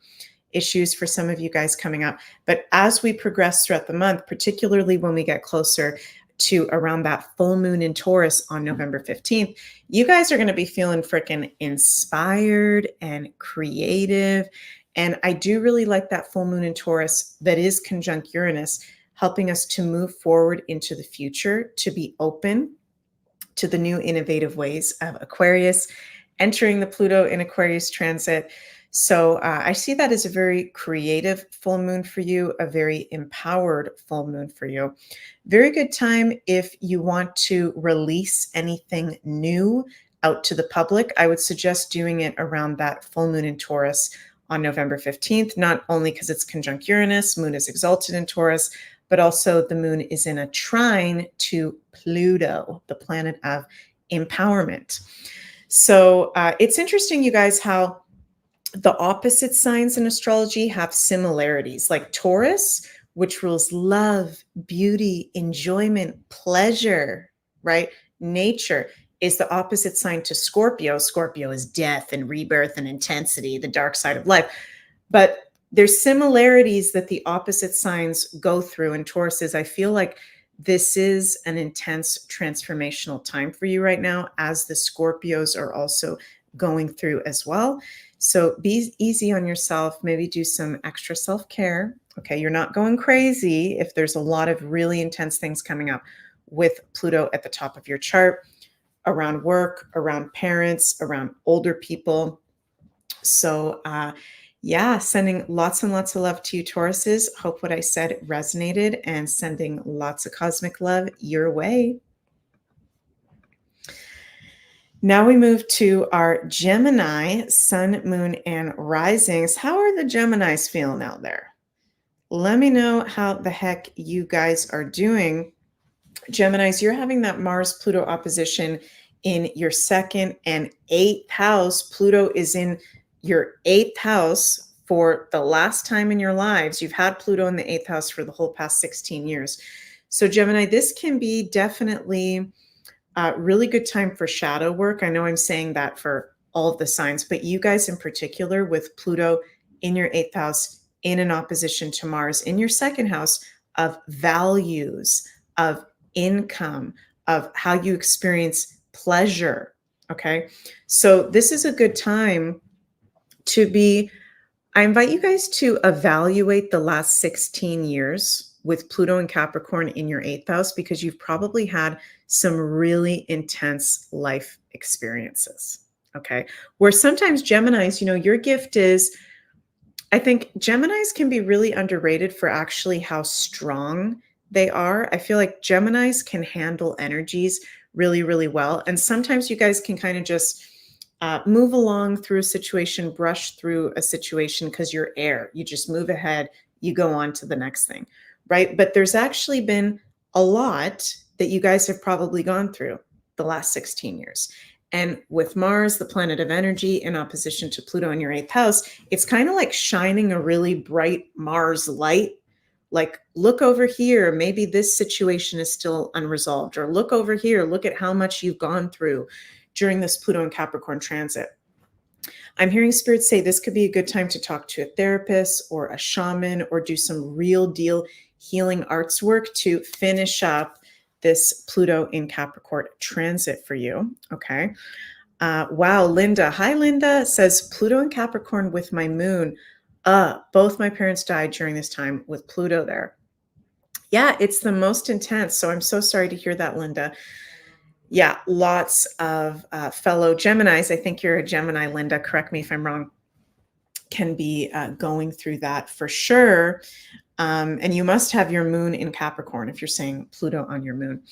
[SPEAKER 1] issues for some of you guys coming up. But as we progress throughout the month, particularly when we get closer to around that full moon in Taurus on November 15th, you guys are going to be feeling freaking inspired and creative. And I do really like that full moon in Taurus that is conjunct Uranus, helping us to move forward into the future, to be open to the new innovative ways of Aquarius, entering the Pluto in Aquarius transit. So I see that as a very creative full moon for you, a very empowered full moon for you. Very good time if you want to release anything new out to the public. I would suggest doing it around that full moon in Taurus on November 15th, not only because it's conjunct Uranus, moon is exalted in Taurus, but also the moon is in a trine to Pluto, the planet of empowerment. So it's interesting, you guys, how the opposite signs in astrology have similarities. Like Taurus, which rules love, beauty, enjoyment, pleasure, right? Nature is the opposite sign to Scorpio. Scorpio is death and rebirth and intensity, the dark side of life. But there's similarities that the opposite signs go through. And Taurus is, I feel like this is an intense transformational time for you right now, as the Scorpios are also going through as well. So be easy on yourself, maybe do some extra self-care. Okay, you're not going crazy if there's a lot of really intense things coming up with Pluto at the top of your chart, around work, around parents, around older people. So yeah, sending lots and lots of love to you, Tauruses. Hope what I said resonated, and sending lots of cosmic love your way. Now we move to our Gemini, sun, moon, and risings. How are the Geminis feeling out there? Let me know how the heck you guys are doing. Geminis, you're having that Mars-Pluto opposition in your second and eighth house. Pluto is in your eighth house for the last time in your lives. You've had Pluto in the eighth house for the whole past 16 years. So Gemini, this can be definitely really good time for shadow work. I know I'm saying that for all of the signs, but you guys in particular, with Pluto in your eighth house in an opposition to Mars in your second house, of values, of income, of how you experience pleasure. Okay. So this is a good time to be, I invite you guys to evaluate the last 16 years with Pluto and Capricorn in your eighth house, because you've probably had some really intense life experiences. Okay. Where sometimes Geminis, your gift is, I think Geminis can be really underrated for actually how strong they are. I feel like Geminis can handle energies really, really well. And sometimes you guys can kind of just move along through a situation, brush through a situation, because you're air. You just move ahead, you go on to the next thing, right? But there's actually been a lot that you guys have probably gone through the last 16 years. And with Mars, the planet of energy, in opposition to Pluto in your eighth house, it's kind of like shining a really bright Mars light. Like, look over here, maybe this situation is still unresolved, or look over here, look at how much you've gone through during this Pluto and Capricorn transit. I'm hearing spirits say this could be a good time to talk to a therapist or a shaman, or do some real deal healing arts work to finish up this Pluto in Capricorn transit for you. Okay. Wow, Linda. Hi, Linda. Says Pluto in Capricorn with my moon. Both my parents died during this time with Pluto there. Yeah, it's the most intense. So I'm so sorry to hear that, Linda. Yeah, lots of fellow Geminis. I think you're a Gemini, Linda. Correct me if I'm wrong. Can be going through that for sure. And you must have your moon in Capricorn if you're saying Pluto on your moon.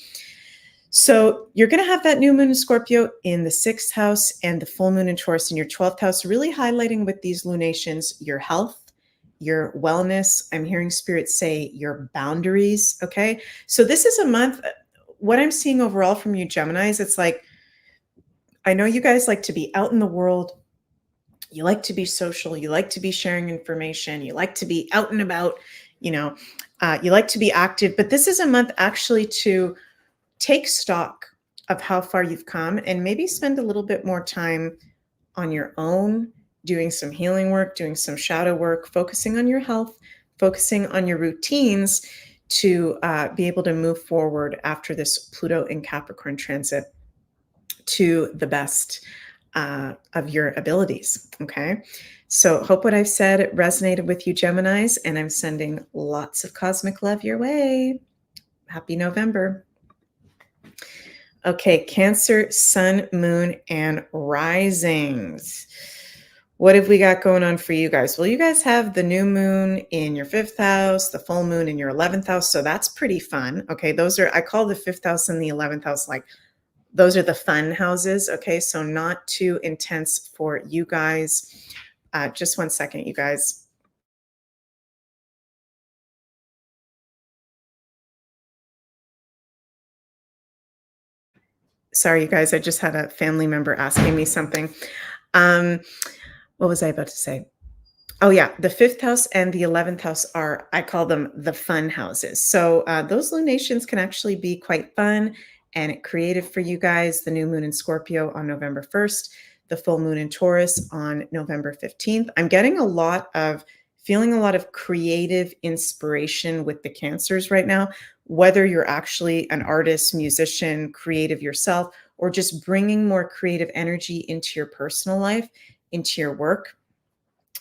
[SPEAKER 1] So you're going to have that new moon in Scorpio in the 6th house, and the full moon in Taurus in your 12th house, really highlighting with these lunations your health, your wellness. I'm hearing spirits say your boundaries. Okay. So this is a month. What I'm seeing overall from you Geminis, it's like, I know you guys like to be out in the world. You like to be social. You like to be sharing information. You like to be out and about, you like to be active. But this is a month actually to take stock of how far you've come, and maybe spend a little bit more time on your own, doing some healing work, doing some shadow work, focusing on your health, focusing on your routines to be able to move forward after this Pluto in Capricorn transit to the best of your abilities. Okay. So hope what I've said resonated with you, Geminis, and I'm sending lots of cosmic love your way. Happy November. Okay, Cancer, sun, moon, and risings. What have we got going on for you guys? Well, you guys have the new moon in your 5th house, the full moon in your 11th house. So that's pretty fun. Okay, those are, I call the 5th house and the 11th house, like, those are the fun houses. Okay, so not too intense for you guys. Just one second, you guys. Sorry, you guys, I just had a family member asking me something. Um, what was I about to say? Oh, yeah. The fifth house and the 11th house are, I call them the fun houses. So those lunations can actually be quite fun and creative for you guys. The new moon in Scorpio on November 1st, the full moon in Taurus on November 15th. I'm getting feeling a lot of creative inspiration with the Cancers right now, whether you're actually an artist, musician, creative yourself, or just bringing more creative energy into your personal life, into your work.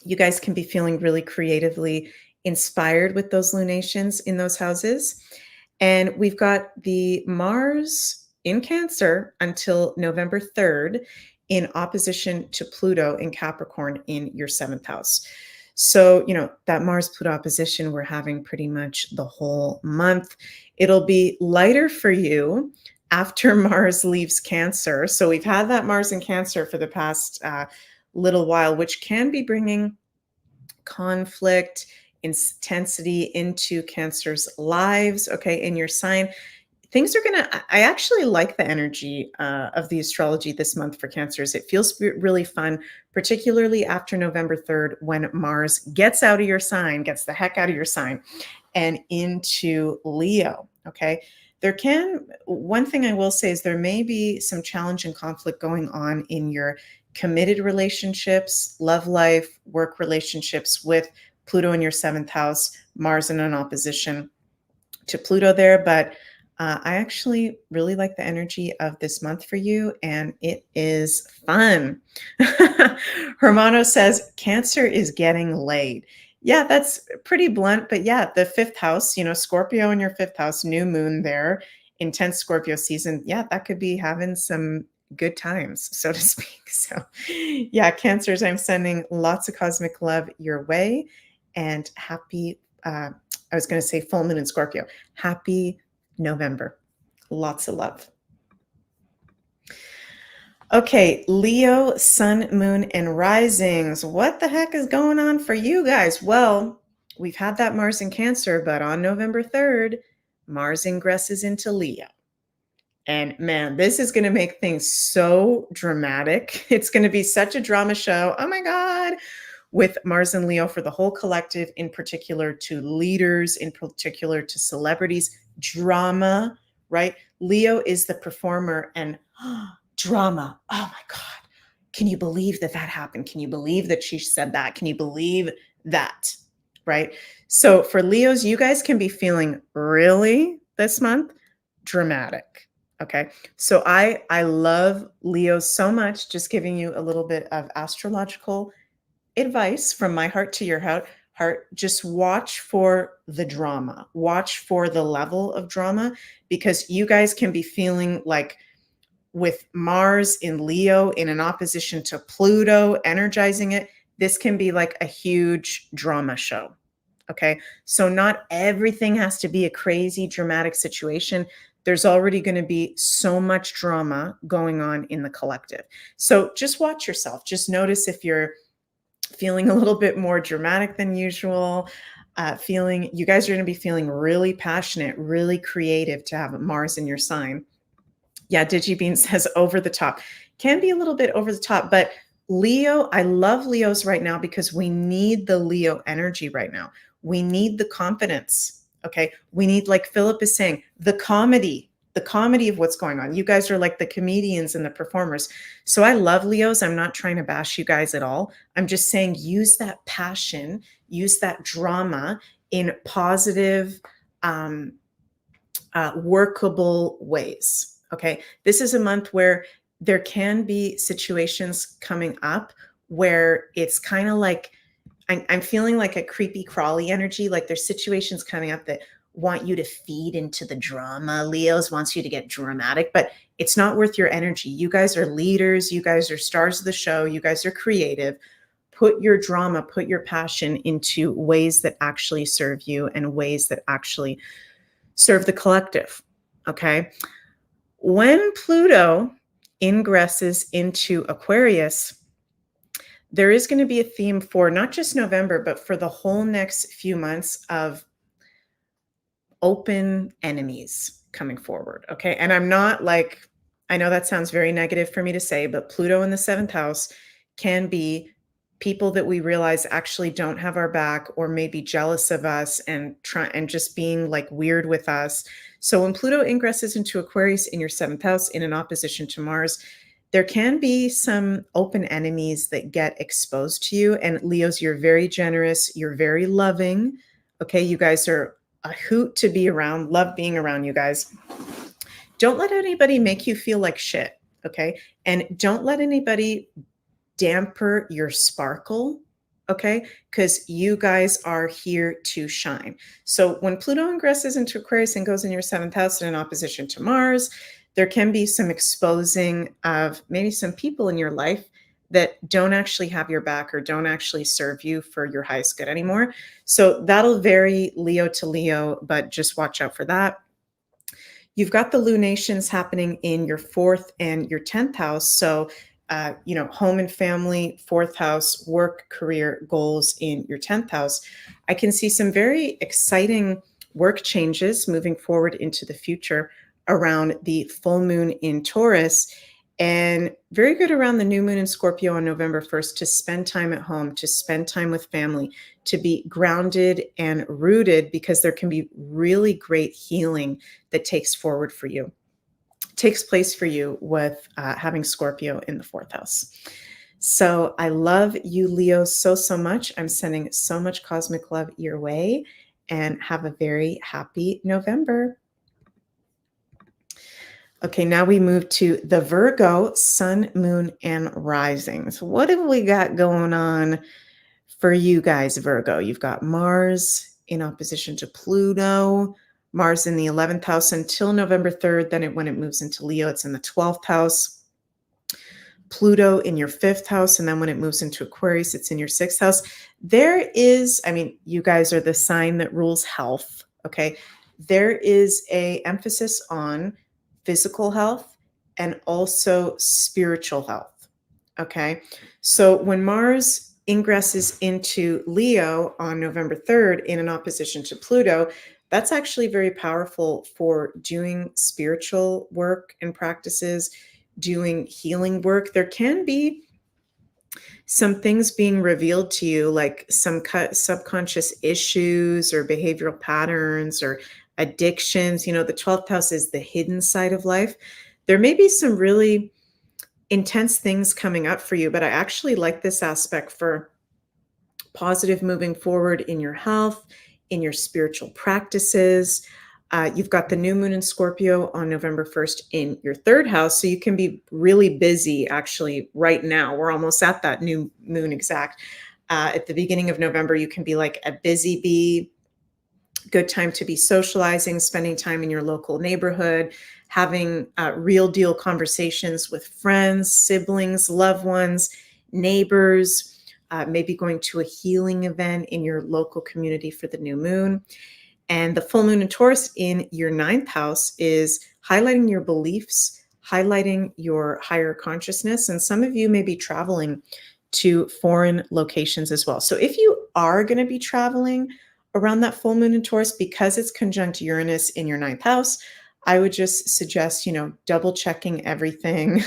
[SPEAKER 1] You guys can be feeling really creatively inspired with those lunations in those houses. And we've got the Mars in Cancer until November 3rd in opposition to Pluto in Capricorn in your seventh house. So, that Mars Pluto opposition we're having pretty much the whole month. It'll be lighter for you after Mars leaves Cancer. So, we've had that Mars in Cancer for the past little while, which can be bringing conflict, intensity into Cancer's lives, okay, in your sign. Things are I actually like the energy of the astrology this month for Cancers. It feels really fun, particularly after November 3rd when Mars gets out of your sign, gets the heck out of your sign and into Leo, okay? One thing I will say is there may be some challenge and conflict going on in your committed relationships, love life, work relationships with Pluto in your seventh house, Mars in an opposition to Pluto there. But I actually really like the energy of this month for you, and it is fun. Hermano says Cancer is getting laid. Yeah, that's pretty blunt, but yeah, the fifth house, Scorpio in your fifth house, new moon there, intense Scorpio season. Yeah, that could be having some good times, so to speak. So, yeah, Cancers, I'm sending lots of cosmic love your way, and happy, I was going to say full moon in Scorpio. Happy November. Lots of love. Okay, Leo, sun, moon, and risings. What the heck is going on for you guys? Well, we've had that Mars in Cancer, but on November 3rd, Mars ingresses into Leo. And man, this is going to make things so dramatic. It's going to be such a drama show. Oh my God. With Mars and Leo for the whole collective, in particular to leaders, in particular to celebrities, drama, right? Leo is the performer and drama. Oh my God. Can you believe that happened? Can you believe that she said that? Can you believe that? Right? So for Leos, you guys can be feeling really this month dramatic. Okay. So I love Leo so much. Just giving you a little bit of astrological advice from my heart to your heart. Just watch for the drama, watch for the level of drama, because you guys can be feeling like with Mars in Leo in an opposition to Pluto energizing it, this can be like a huge drama show. Okay. So not everything has to be a crazy dramatic situation. There's already going to be so much drama going on in the collective. So just watch yourself. Just notice if you're feeling a little bit more dramatic than usual, you guys are going to be feeling really passionate, really creative to have Mars in your sign. Yeah, DigiBean says over the top. Can be a little bit over the top, but Leo, I love Leos right now because we need the Leo energy right now. We need the confidence. Okay. We need, like Philip is saying, the comedy of what's going on. You guys are like the comedians and the performers. So I love Leos. I'm not trying to bash you guys at all. I'm just saying use that passion, use that drama in positive, workable ways. Okay. This is a month where there can be situations coming up where it's kind of like, I'm feeling like a creepy crawly energy. Like there's situations coming up that want you to feed into the drama. Leos wants you to get dramatic, but it's not worth your energy. You guys are leaders. You guys are stars of the show. You guys are creative. Put your drama, put your passion into ways that actually serve you and ways that actually serve the collective. Okay. When Pluto ingresses into Aquarius, there is going to be a theme for not just November, but for the whole next few months of open enemies coming forward. Okay. And I'm not like I know that sounds very negative for me to say, but Pluto in the seventh house can be people that we realize actually don't have our back or maybe jealous of us and try and just being like weird with us. So when Pluto ingresses into Aquarius in your seventh house in an opposition to Mars, there can be some open enemies that get exposed to you. And Leos, you're very generous, you're very loving. Okay, you guys are a hoot to be around, love being around you guys. Don't let anybody make you feel like shit, okay? And don't let anybody damper your sparkle, okay? Because you guys are here to shine. So when Pluto ingresses into Aquarius and goes in your seventh house in an opposition to Mars, there can be some exposing of maybe some people in your life that don't actually have your back or don't actually serve you for your highest good anymore. So that'll vary Leo to Leo, but just watch out for that. You've got the lunations happening in your fourth and your 10th house. So, home and family, fourth house, work, career, goals in your 10th house. I can see some very exciting work changes moving forward into the future around the full moon in Taurus, and very good around the new moon in Scorpio on November 1st to spend time at home, to spend time with family, to be grounded and rooted, because there can be really great healing that takes place for you with having Scorpio in the fourth house. So I love you, Leo, so much. I'm sending so much cosmic love your way, and have a very happy November. Okay, now we move to the Virgo, sun, moon, and rising. So what have we got going on for you guys, Virgo? You've got Mars in opposition to Pluto, Mars in the 11th house until November 3rd. Then when it moves into Leo, it's in the 12th house. Pluto in your 5th house. And then when it moves into Aquarius, it's in your 6th house. You guys are the sign that rules health. Okay. There is a emphasis on physical health and also spiritual health. Okay. So when Mars ingresses into Leo on November 3rd in an opposition to Pluto, that's actually very powerful for doing spiritual work and practices, doing healing work. There can be some things being revealed to you, like some subconscious issues or behavioral patterns or addictions. The 12th house is the hidden side of life. There may be some really intense things coming up for you, but I actually like this aspect for positive moving forward in your health, in your spiritual practices. You've got the new moon in Scorpio on November 1st in your 3rd house. So you can be really busy actually right now. We're almost at that new moon exact. At the beginning of November, you can be like a busy bee. Good time to be socializing, spending time in your local neighborhood, having real deal conversations with friends, siblings, loved ones, neighbors, maybe going to a healing event in your local community for the new moon. And the full moon in Taurus in your 9th house is highlighting your beliefs, highlighting your higher consciousness. And some of you may be traveling to foreign locations as well. So if you are going to be traveling around that full moon in Taurus, because it's conjunct Uranus in your 9th house, I would just suggest, double checking everything.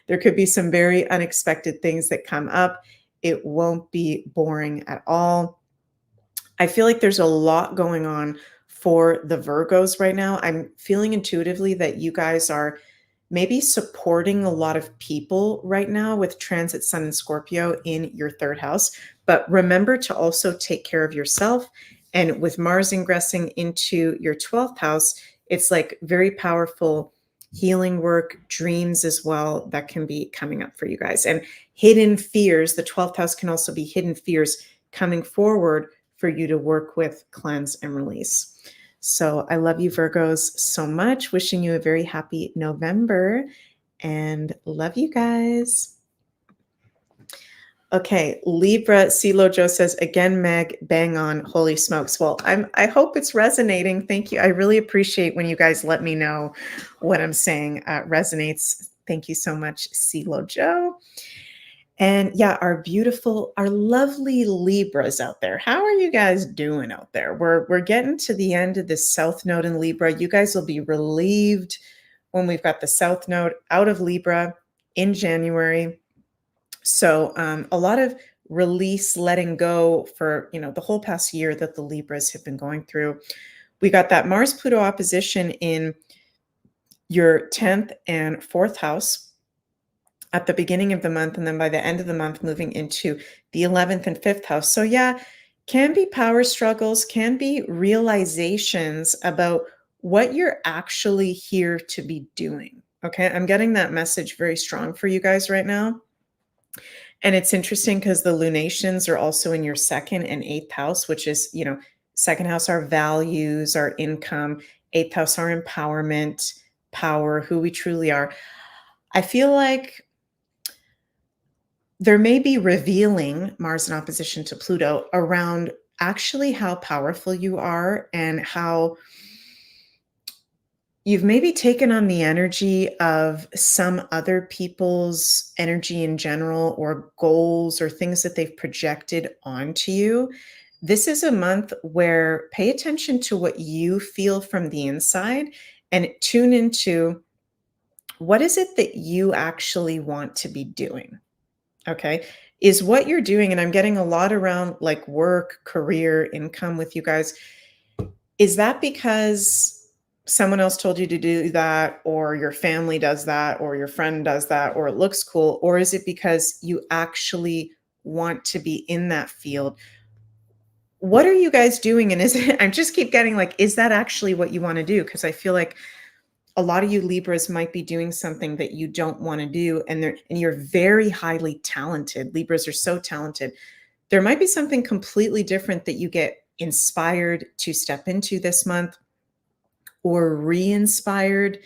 [SPEAKER 1] There could be some very unexpected things that come up. It won't be boring at all. I feel like there's a lot going on for the Virgos right now. I'm feeling intuitively that you guys are maybe supporting a lot of people right now with transit Sun and Scorpio in your 3rd house. But remember to also take care of yourself. And with Mars ingressing into your 12th house, it's like very powerful healing work, dreams as well, that can be coming up for you guys. And hidden fears, the 12th house can also be hidden fears coming forward for you to work with, cleanse, and release. So I love you, Virgos, so much. Wishing you a very happy November, and love you guys. Okay, Libra, CeeLo Joe says, again, Meg, bang on, holy smokes. Well, I hope it's resonating. Thank you. I really appreciate when you guys let me know what I'm saying resonates. Thank you so much, CeeLo Joe. And yeah, our lovely Libras out there. How are you guys doing out there? We're getting to the end of this South Node in Libra. You guys will be relieved when we've got the South Node out of Libra in January. So a lot of release, letting go for, the whole past year that the Libras have been going through. We got that Mars Pluto opposition in your 10th and 4th house at the beginning of the month, and then by the end of the month moving into the 11th and 5th house. So yeah, can be power struggles, can be realizations about what you're actually here to be doing. Okay, I'm getting that message very strong for you guys right now. And it's interesting because the lunations are also in your 2nd and 8th house, which is, 2nd house, our values, our income, 8th house, our empowerment, power, who we truly are. I feel like there may be revealing Mars in opposition to Pluto around actually how powerful you are and how you've maybe taken on the energy of some other people's energy in general, or goals or things that they've projected onto you. This is a month where pay attention to what you feel from the inside and tune into what is it that you actually want to be doing. Okay. Is what you're doing, and I'm getting a lot around like work, career, income with you guys. Is that because someone else told you to do that, or your family does that, or your friend does that, or it looks cool? Or is it because you actually want to be in that field? What are you guys doing? And is it, I just keep getting like, is that actually what you want to do? Because I feel like a lot of you Libras might be doing something that you don't want to do, and you're very highly talented. Libras are so talented. There might be something completely different that you get inspired to step into this month, or re-inspired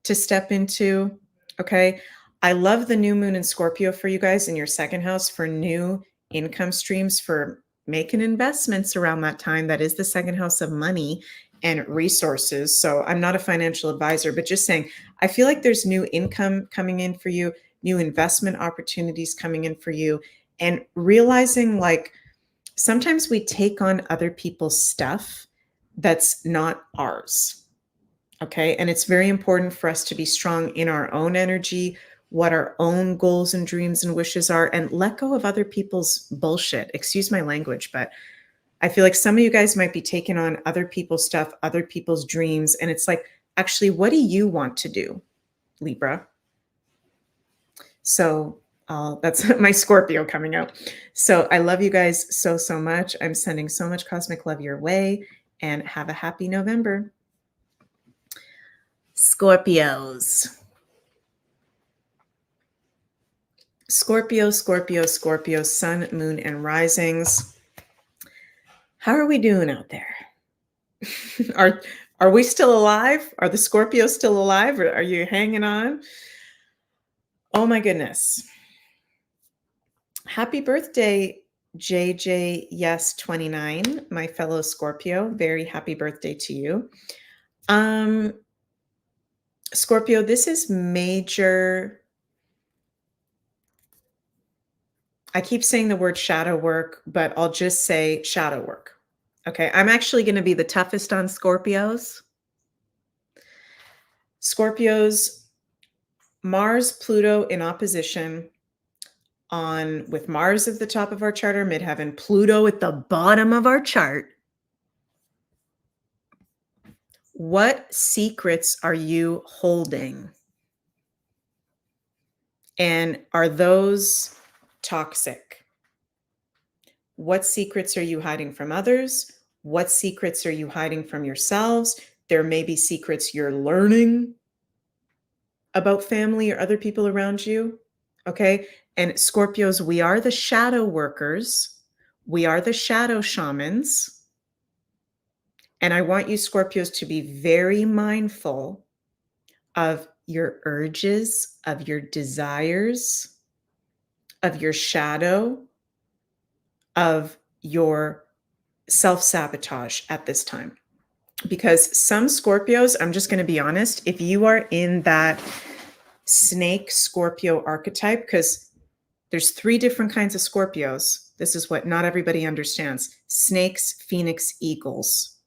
[SPEAKER 1] to step into. Okay. I love the new moon in Scorpio for you guys in your 2nd house for new income streams, for making investments around that time. That is the 2nd house of money and resources. So I'm not a financial advisor, but just saying, I feel like there's new income coming in for you, new investment opportunities coming in for you, and realizing like sometimes we take on other people's stuff that's not ours. Okay. And it's very important for us to be strong in our own energy, what our own goals and dreams and wishes are, and let go of other people's bullshit. Excuse my language, but I feel like some of you guys might be taking on other people's stuff, other people's dreams. And it's like, actually, what do you want to do, Libra? So that's my Scorpio coming out. So I love you guys so, so much. I'm sending so much cosmic love your way, and have a happy November. Scorpios. Scorpio, Scorpio, Scorpio, sun, moon, and risings. How are we doing out there? Are we still alive? Are the Scorpios still alive? Or are you hanging on? Oh my goodness. Happy birthday, JJ Yes 29, my fellow Scorpio. Very happy birthday to you. Scorpio, this is major. I keep saying the word shadow work, but I'll just say shadow work. Okay, I'm actually going to be the toughest on Scorpios. Scorpios, Mars, Pluto in opposition with Mars at the top of our chart or midheaven, Pluto at the bottom of our chart. What secrets are you holding? And are those toxic? What secrets are you hiding from others? What secrets are you hiding from yourselves? There may be secrets you're learning about family or other people around you. Okay. And Scorpios, we are the shadow workers. We are the shadow shamans. And I want you Scorpios to be very mindful of your urges, of your desires, of your shadow, of your self-sabotage at this time. Because some Scorpios, I'm just going to be honest, if you are in that snake Scorpio archetype, because there's 3 different kinds of Scorpios. This is what not everybody understands. Snakes, phoenix, eagles.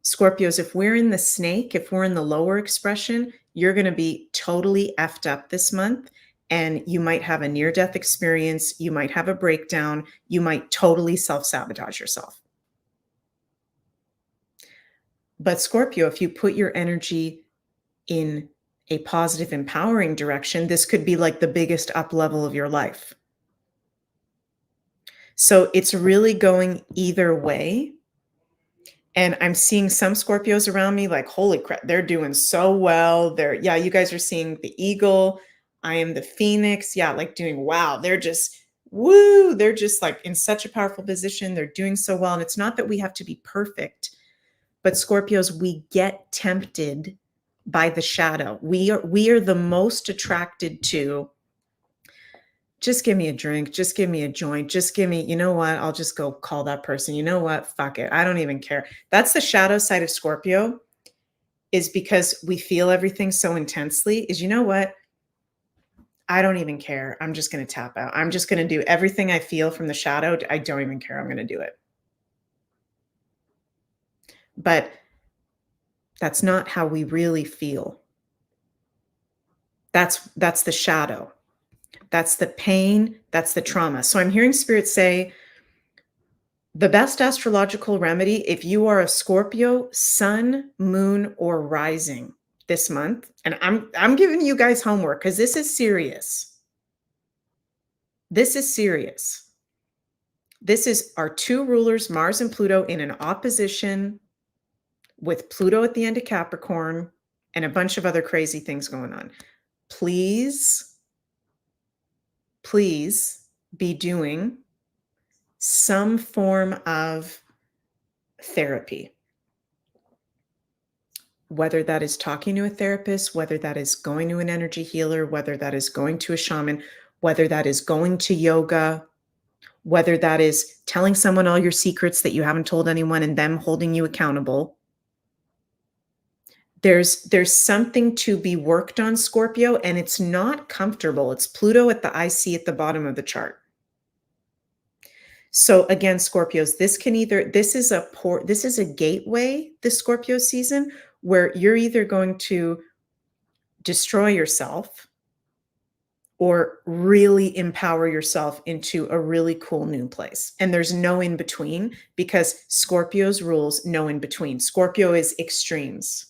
[SPEAKER 1] Scorpios, if we're in the snake, if we're in the lower expression, you're going to be totally effed up this month. And you might have a near death experience. You might have a breakdown. You might totally self sabotage yourself. But Scorpio, if you put your energy in a positive, empowering direction, this could be like the biggest up level of your life. So it's really going either way. And I'm seeing some Scorpios around me like, holy crap, they're doing so well. Yeah, you guys are seeing the eagle. I am the phoenix. Yeah, like doing, wow, they're just, woo, they're just like in such a powerful position. They're doing so well. And it's not that we have to be perfect, but Scorpios, we get tempted by the shadow. We are the most attracted to, just give me a drink, just give me a joint, just give me, you know what, I'll just go call that person. You know what, fuck it, I don't even care. That's the shadow side of Scorpio, is because we feel everything so intensely, is, you know what, I don't even care. I'm just going to tap out. I'm just going to do everything I feel from the shadow. I don't even care. I'm going to do it. But that's not how we really feel. That's the shadow. That's the pain. That's the trauma. So I'm hearing Spirit say the best astrological remedy, if you are a Scorpio, sun, moon, or rising this month, and I'm giving you guys homework because this is serious. This is serious. This is our two rulers, Mars and Pluto, in an opposition with Pluto at the end of Capricorn and a bunch of other crazy things going on. Please be doing some form of therapy, whether that is talking to a therapist, whether that is going to an energy healer, whether that is going to a shaman, whether that is going to yoga, whether that is telling someone all your secrets that you haven't told anyone and them holding you accountable. There's something to be worked on, Scorpio, and it's not comfortable. It's Pluto at the IC at the bottom of the chart. So again, Scorpios, this is a gateway, this Scorpio season, where you're either going to destroy yourself or really empower yourself into a really cool new place. And there's no in between, because Scorpio's rules no in between. Scorpio is extremes.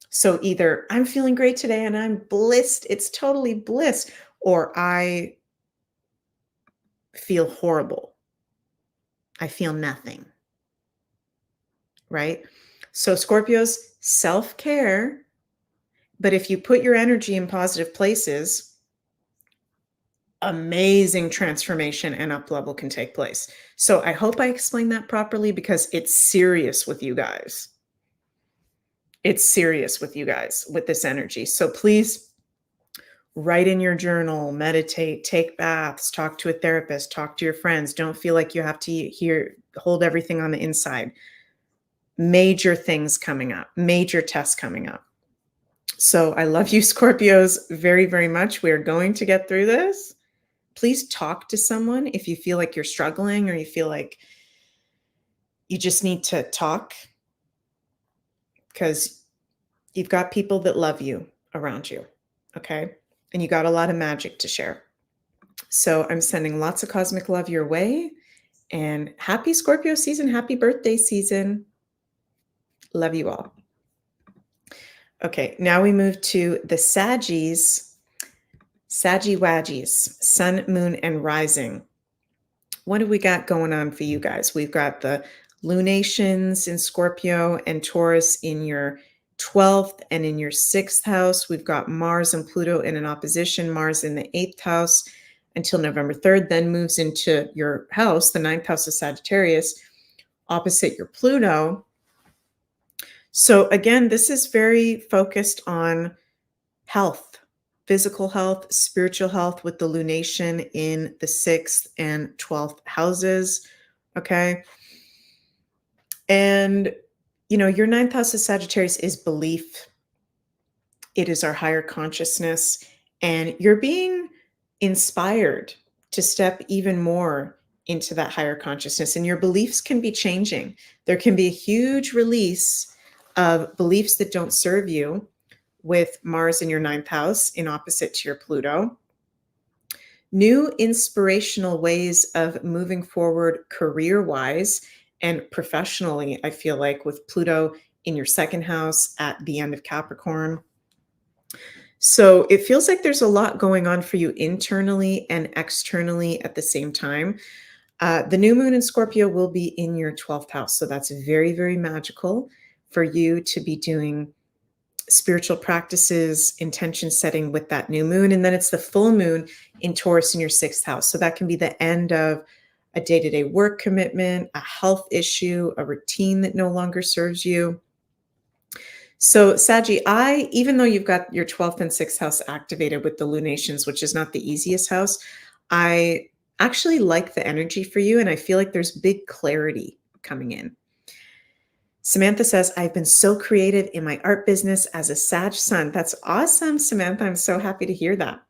[SPEAKER 1] So either I'm feeling great today and I'm blissed, it's totally bliss, or I feel horrible. I feel nothing. Right? So Scorpios, self-care, but if you put your energy in positive places, amazing transformation and up level can take place. So I hope I explained that properly, because it's serious with you guys. It's serious with you guys with this energy. So please write in your journal, meditate, take baths, talk to a therapist, talk to your friends. Don't feel like you have to hold everything on the inside. Major things coming up, major tests coming up. So I love you, Scorpios, very, very much. We are going to get through this. Please talk to someone if you feel like you're struggling or you feel like you just need to talk, because you've got people that love you around you, okay? And you got a lot of magic to share. So I'm sending lots of cosmic love your way, and happy Scorpio season, happy birthday season. Love you all. Okay, now we move to the Saggies, Saggy Waggies, sun, moon, and rising. What do we got going on for you guys? We've got the lunations in Scorpio and Taurus in your 12th and in your 6th house. We've got Mars and Pluto in an opposition, Mars in the 8th house until November 3rd, then moves into your house, the 9th house of Sagittarius, opposite your Pluto. So again, this is very focused on health, physical health, spiritual health, with the lunation in the 6th and 12th houses. Okay. And, your 9th house of Sagittarius is belief. It is our higher consciousness. And you're being inspired to step even more into that higher consciousness, and your beliefs can be changing. There can be a huge release of beliefs that don't serve you with Mars in your ninth house in opposite to your Pluto. New inspirational ways of moving forward career-wise and professionally, I feel like, with Pluto in your second house at the end of Capricorn. So it feels like there's a lot going on for you internally and externally at the same time. The new moon in Scorpio will be in your 12th house. So that's very, very magical for you to be doing spiritual practices, intention setting with that new moon. And then it's the full moon in Taurus in your sixth house. So that can be the end of a day-to-day work commitment, a health issue, a routine that no longer serves you. So Saggy, even though you've got your 12th and 6th house activated with the lunations, which is not the easiest house, I actually like the energy for you. And I feel like there's big clarity coming in. Samantha says, I've been so creative in my art business as a Sag sun. That's awesome, Samantha. I'm so happy to hear that.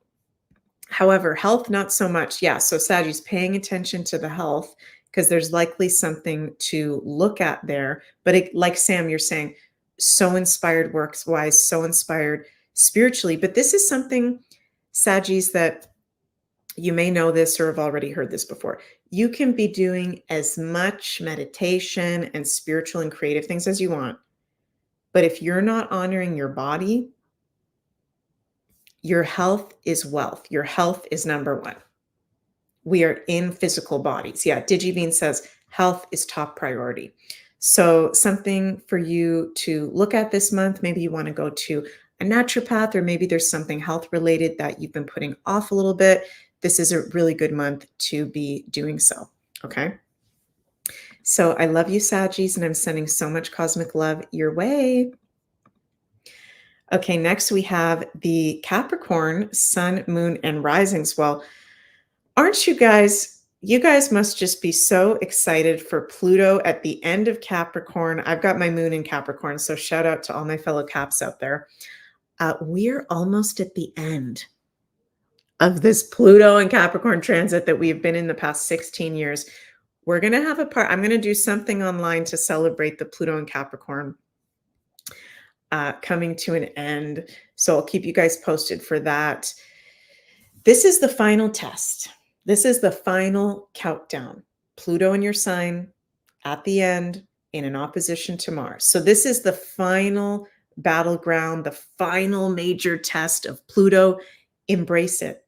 [SPEAKER 1] However, health, not so much. Yeah, so Sagi's paying attention to the health because there's likely something to look at there. But like Sam, you're saying, so inspired works-wise, so inspired spiritually. But this is something, Sagis, that you may know this or have already heard this before. You can be doing as much meditation and spiritual and creative things as you want. But if you're not honoring your body, your health is wealth. Your health is number one. We are in physical bodies. Yeah, DigiBean says health is top priority. So something for you to look at this month. Maybe you want to go to a naturopath, or maybe there's something health related that you've been putting off a little bit. This is a really good month to be doing so. Okay. So I love you, Sagis, and I'm sending so much cosmic love your way. Okay, next we have the Capricorn, Sun, Moon, and Risings. Well, aren't you guys must just be so excited for Pluto at the end of Capricorn. I've got my moon in Capricorn, so shout out to all my fellow Caps out there. We're almost at the end of this Pluto and Capricorn transit that we've been in the past 16 years. We're going to have I'm going to do something online to celebrate the Pluto and Capricorn coming to an end. So I'll keep you guys posted for that. This is the final test. This is the final countdown. Pluto in your sign at the end in an opposition to Mars. So this is the final battleground, the final major test of Pluto. Embrace it.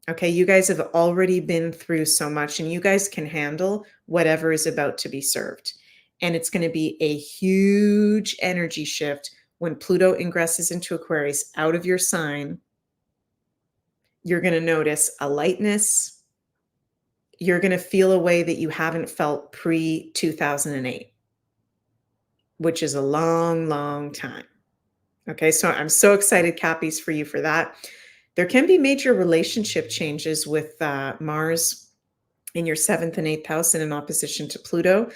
[SPEAKER 1] Okay, you guys have already been through so much, and you guys can handle whatever is about to be served. And it's going to be a huge energy shift when Pluto ingresses into Aquarius out of your sign. You're going to notice a lightness. You're going to feel a way that you haven't felt pre-2008, which is a long, long time. Okay, so I'm so excited, Cappies, for you for that. There can be major relationship changes with Mars in your 7th and 8th house in an opposition to Pluto.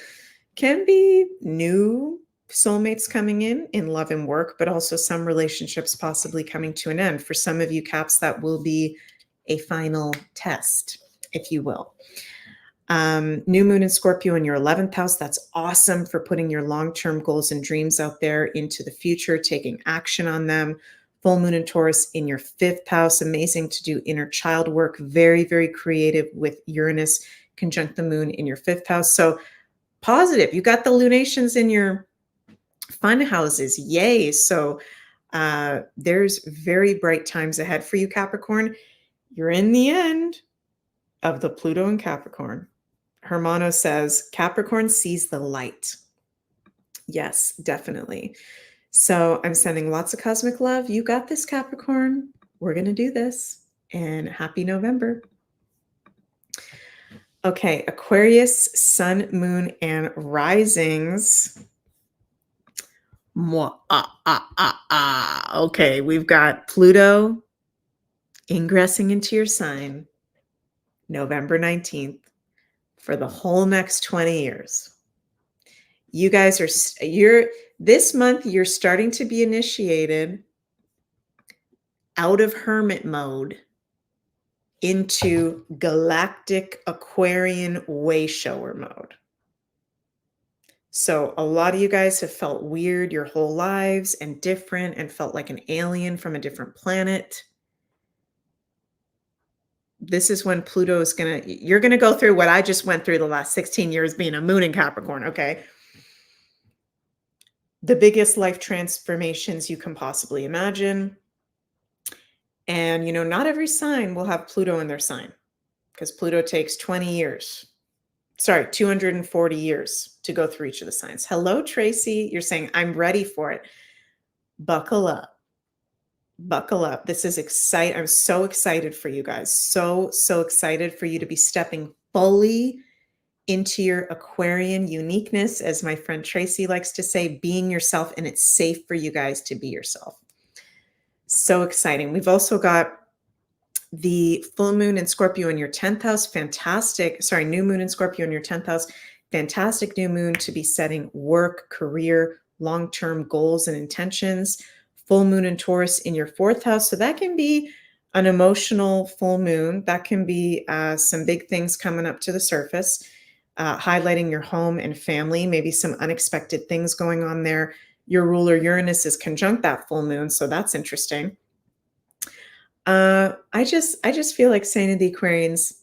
[SPEAKER 1] Can be new soulmates coming in love and work, but also some relationships possibly coming to an end. For some of you Caps, that will be a final test, if you will. New moon in Scorpio in your 11th house. That's awesome for putting your long-term goals and dreams out there into the future, taking action on them. Full moon in Taurus in your 5th house. Amazing to do inner child work. Very, very creative with Uranus conjunct the moon in your 5th house. So positive. You got the lunations in your fun houses. Yay. So there's very bright times ahead for you, Capricorn. You're in the end of the Pluto and Capricorn. Hermano says, Capricorn sees the light. Yes, definitely. So I'm sending lots of cosmic love. You got this, Capricorn. We're going to do this. And happy November. Okay, Aquarius, Sun, Moon, and Risings. Okay, we've got Pluto ingressing into your sign November 19th for the whole next 20 years. You guys this month, you're starting to be initiated out of hermit mode into galactic Aquarian way shower mode. So a lot of you guys have felt weird your whole lives and different and felt like an alien from a different planet. This is when Pluto is you're gonna go through what I just went through the last 16 years being a moon in Capricorn, okay? The biggest life transformations you can possibly imagine. And, not every sign will have Pluto in their sign because Pluto takes 20 years. Sorry, 240 years to go through each of the signs. Hello, Tracy. You're saying, I'm ready for it. Buckle up. Buckle up. This is exciting. I'm so excited for you guys. So excited for you to be stepping fully into your Aquarian uniqueness, as my friend Tracy likes to say, being yourself, and it's safe for you guys to be yourself. So exciting. We've also got the full moon in Scorpio in your 10th house. Fantastic. Sorry, new moon in Scorpio in your 10th house. Fantastic new moon to be setting work, career, long-term goals and intentions. Full moon in Taurus in your 4th house. So that can be an emotional full moon. That can be some big things coming up to the surface, highlighting your home and family, maybe some unexpected things going on there. Your ruler Uranus is conjunct that full moon, so that's interesting. I just feel like saying to the Aquarians,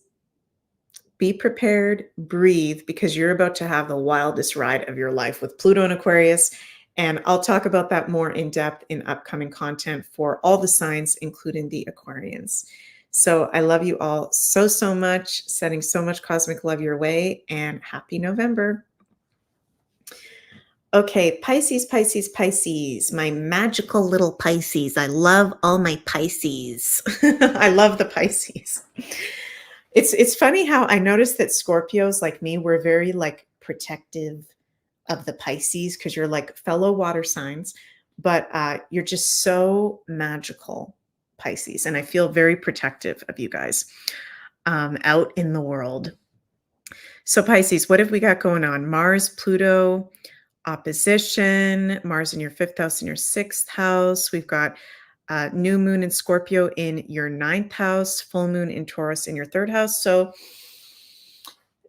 [SPEAKER 1] be prepared, breathe, because you're about to have the wildest ride of your life with Pluto and Aquarius. And I'll talk about that more in depth in upcoming content for all the signs, including the Aquarians. So I love you all so much, sending so much cosmic love your way, and happy November. Okay, Pisces, Pisces, Pisces, my magical little Pisces. I love all my Pisces. I love the Pisces. It's funny how I noticed that Scorpios like me were very like protective of the Pisces because you're like fellow water signs, but you're just so magical, Pisces. And I feel very protective of you guys out in the world. So Pisces, what have we got going on? Mars, Pluto, opposition, Mars in your 5th house and your 6th house. We've got new moon in Scorpio in your 9th house, full moon in Taurus in your 3rd house. So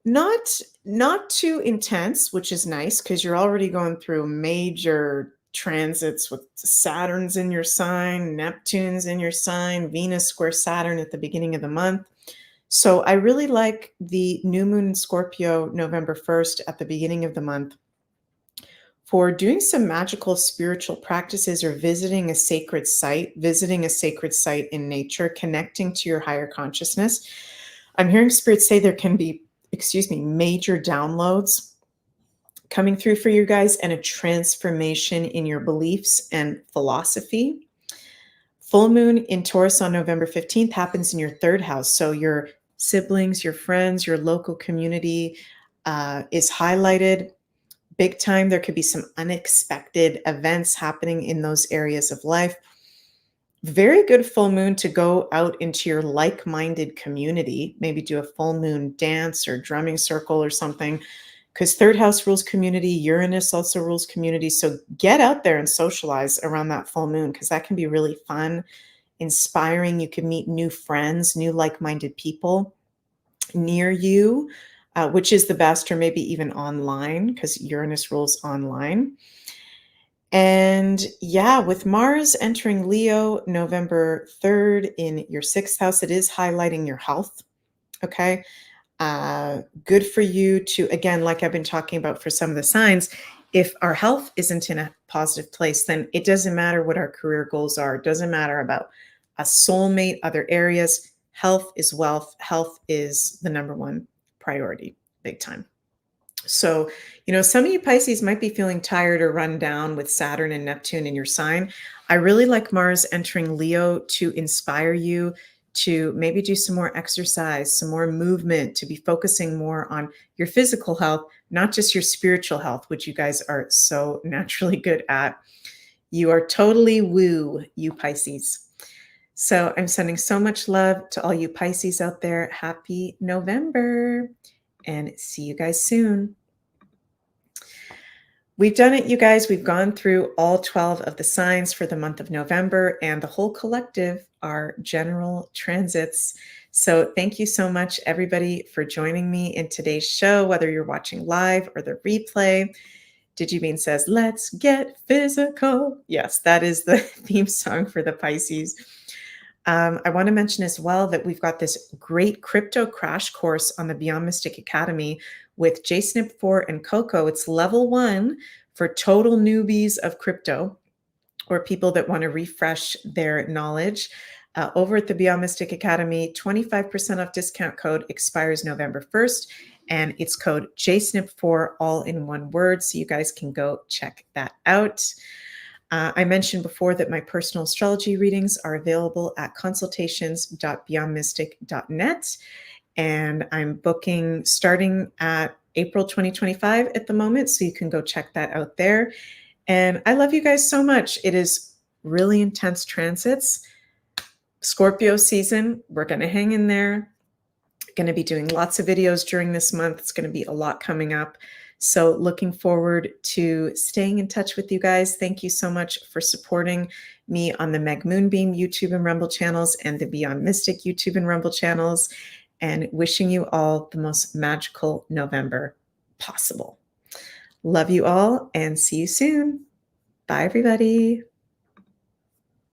[SPEAKER 1] not too intense, which is nice because you're already going through major transits with Saturn's in your sign, Neptune's in your sign, Venus square Saturn at the beginning of the month. So I really like the new moon in Scorpio November 1st at the beginning of the month for doing some magical spiritual practices or visiting a sacred site in nature, connecting to your higher consciousness. I'm hearing Spirit say there can be, major downloads coming through for you guys and a transformation in your beliefs and philosophy. Full moon in Taurus on November 15th happens in your 3rd house. So your siblings, your friends, your local community is highlighted big time. There could be some unexpected events happening in those areas of life. Very good full moon to go out into your like-minded community, maybe do a full moon dance or drumming circle or something, because 3rd house rules community. Uranus also rules community. So get out there and socialize around that full moon because that can be really fun, inspiring. You can meet new friends, new like-minded people near you, which is the best, or maybe even online because Uranus rules online. And yeah, with Mars entering Leo November 3rd in your 6th house, it is highlighting your health. Okay. Good for you to, again, like I've been talking about for some of the signs, if our health isn't in a positive place, then it doesn't matter what our career goals are. It doesn't matter about a soulmate, other areas. Health is wealth. Health is the number one priority, big time. So, some of you Pisces might be feeling tired or run down with Saturn and Neptune in your sign. I really like Mars entering Leo to inspire you to maybe do some more exercise, some more movement, to be focusing more on your physical health, not just your spiritual health, which you guys are so naturally good at. You are totally woo, you Pisces. So I'm sending so much love to all you Pisces out there. Happy November and see you guys soon. We've done it, you guys. We've gone through all 12 of the signs for the month of November, and the whole collective are general transits. So thank you so much, everybody, for joining me in today's show, whether you're watching live or the replay. Digibean says, let's get physical. Yes, that is the theme song for the Pisces. I want to mention as well that we've got this great crypto crash course on the Beyond Mystic Academy with JSNIP4 and Coco. It's level 1 for total newbies of crypto or people that want to refresh their knowledge. Over at the Beyond Mystic Academy, 25% off discount code expires November 1st, and it's code JSNIP4, all in one word. So you guys can go check that out. I mentioned before that my personal astrology readings are available at consultations.beyondmystic.net. And I'm booking starting at April 2025 at the moment. So you can go check that out there. And I love you guys so much. It is really intense transits. Scorpio season, we're going to hang in there. Going to be doing lots of videos during this month. It's going to be a lot coming up. So looking forward to staying in touch with you guys. Thank you so much for supporting me on the Meg Moonbeam YouTube and Rumble channels and the Beyond Mystic YouTube and Rumble channels, and wishing you all the most magical November possible. Love you all and see you soon. Bye, everybody.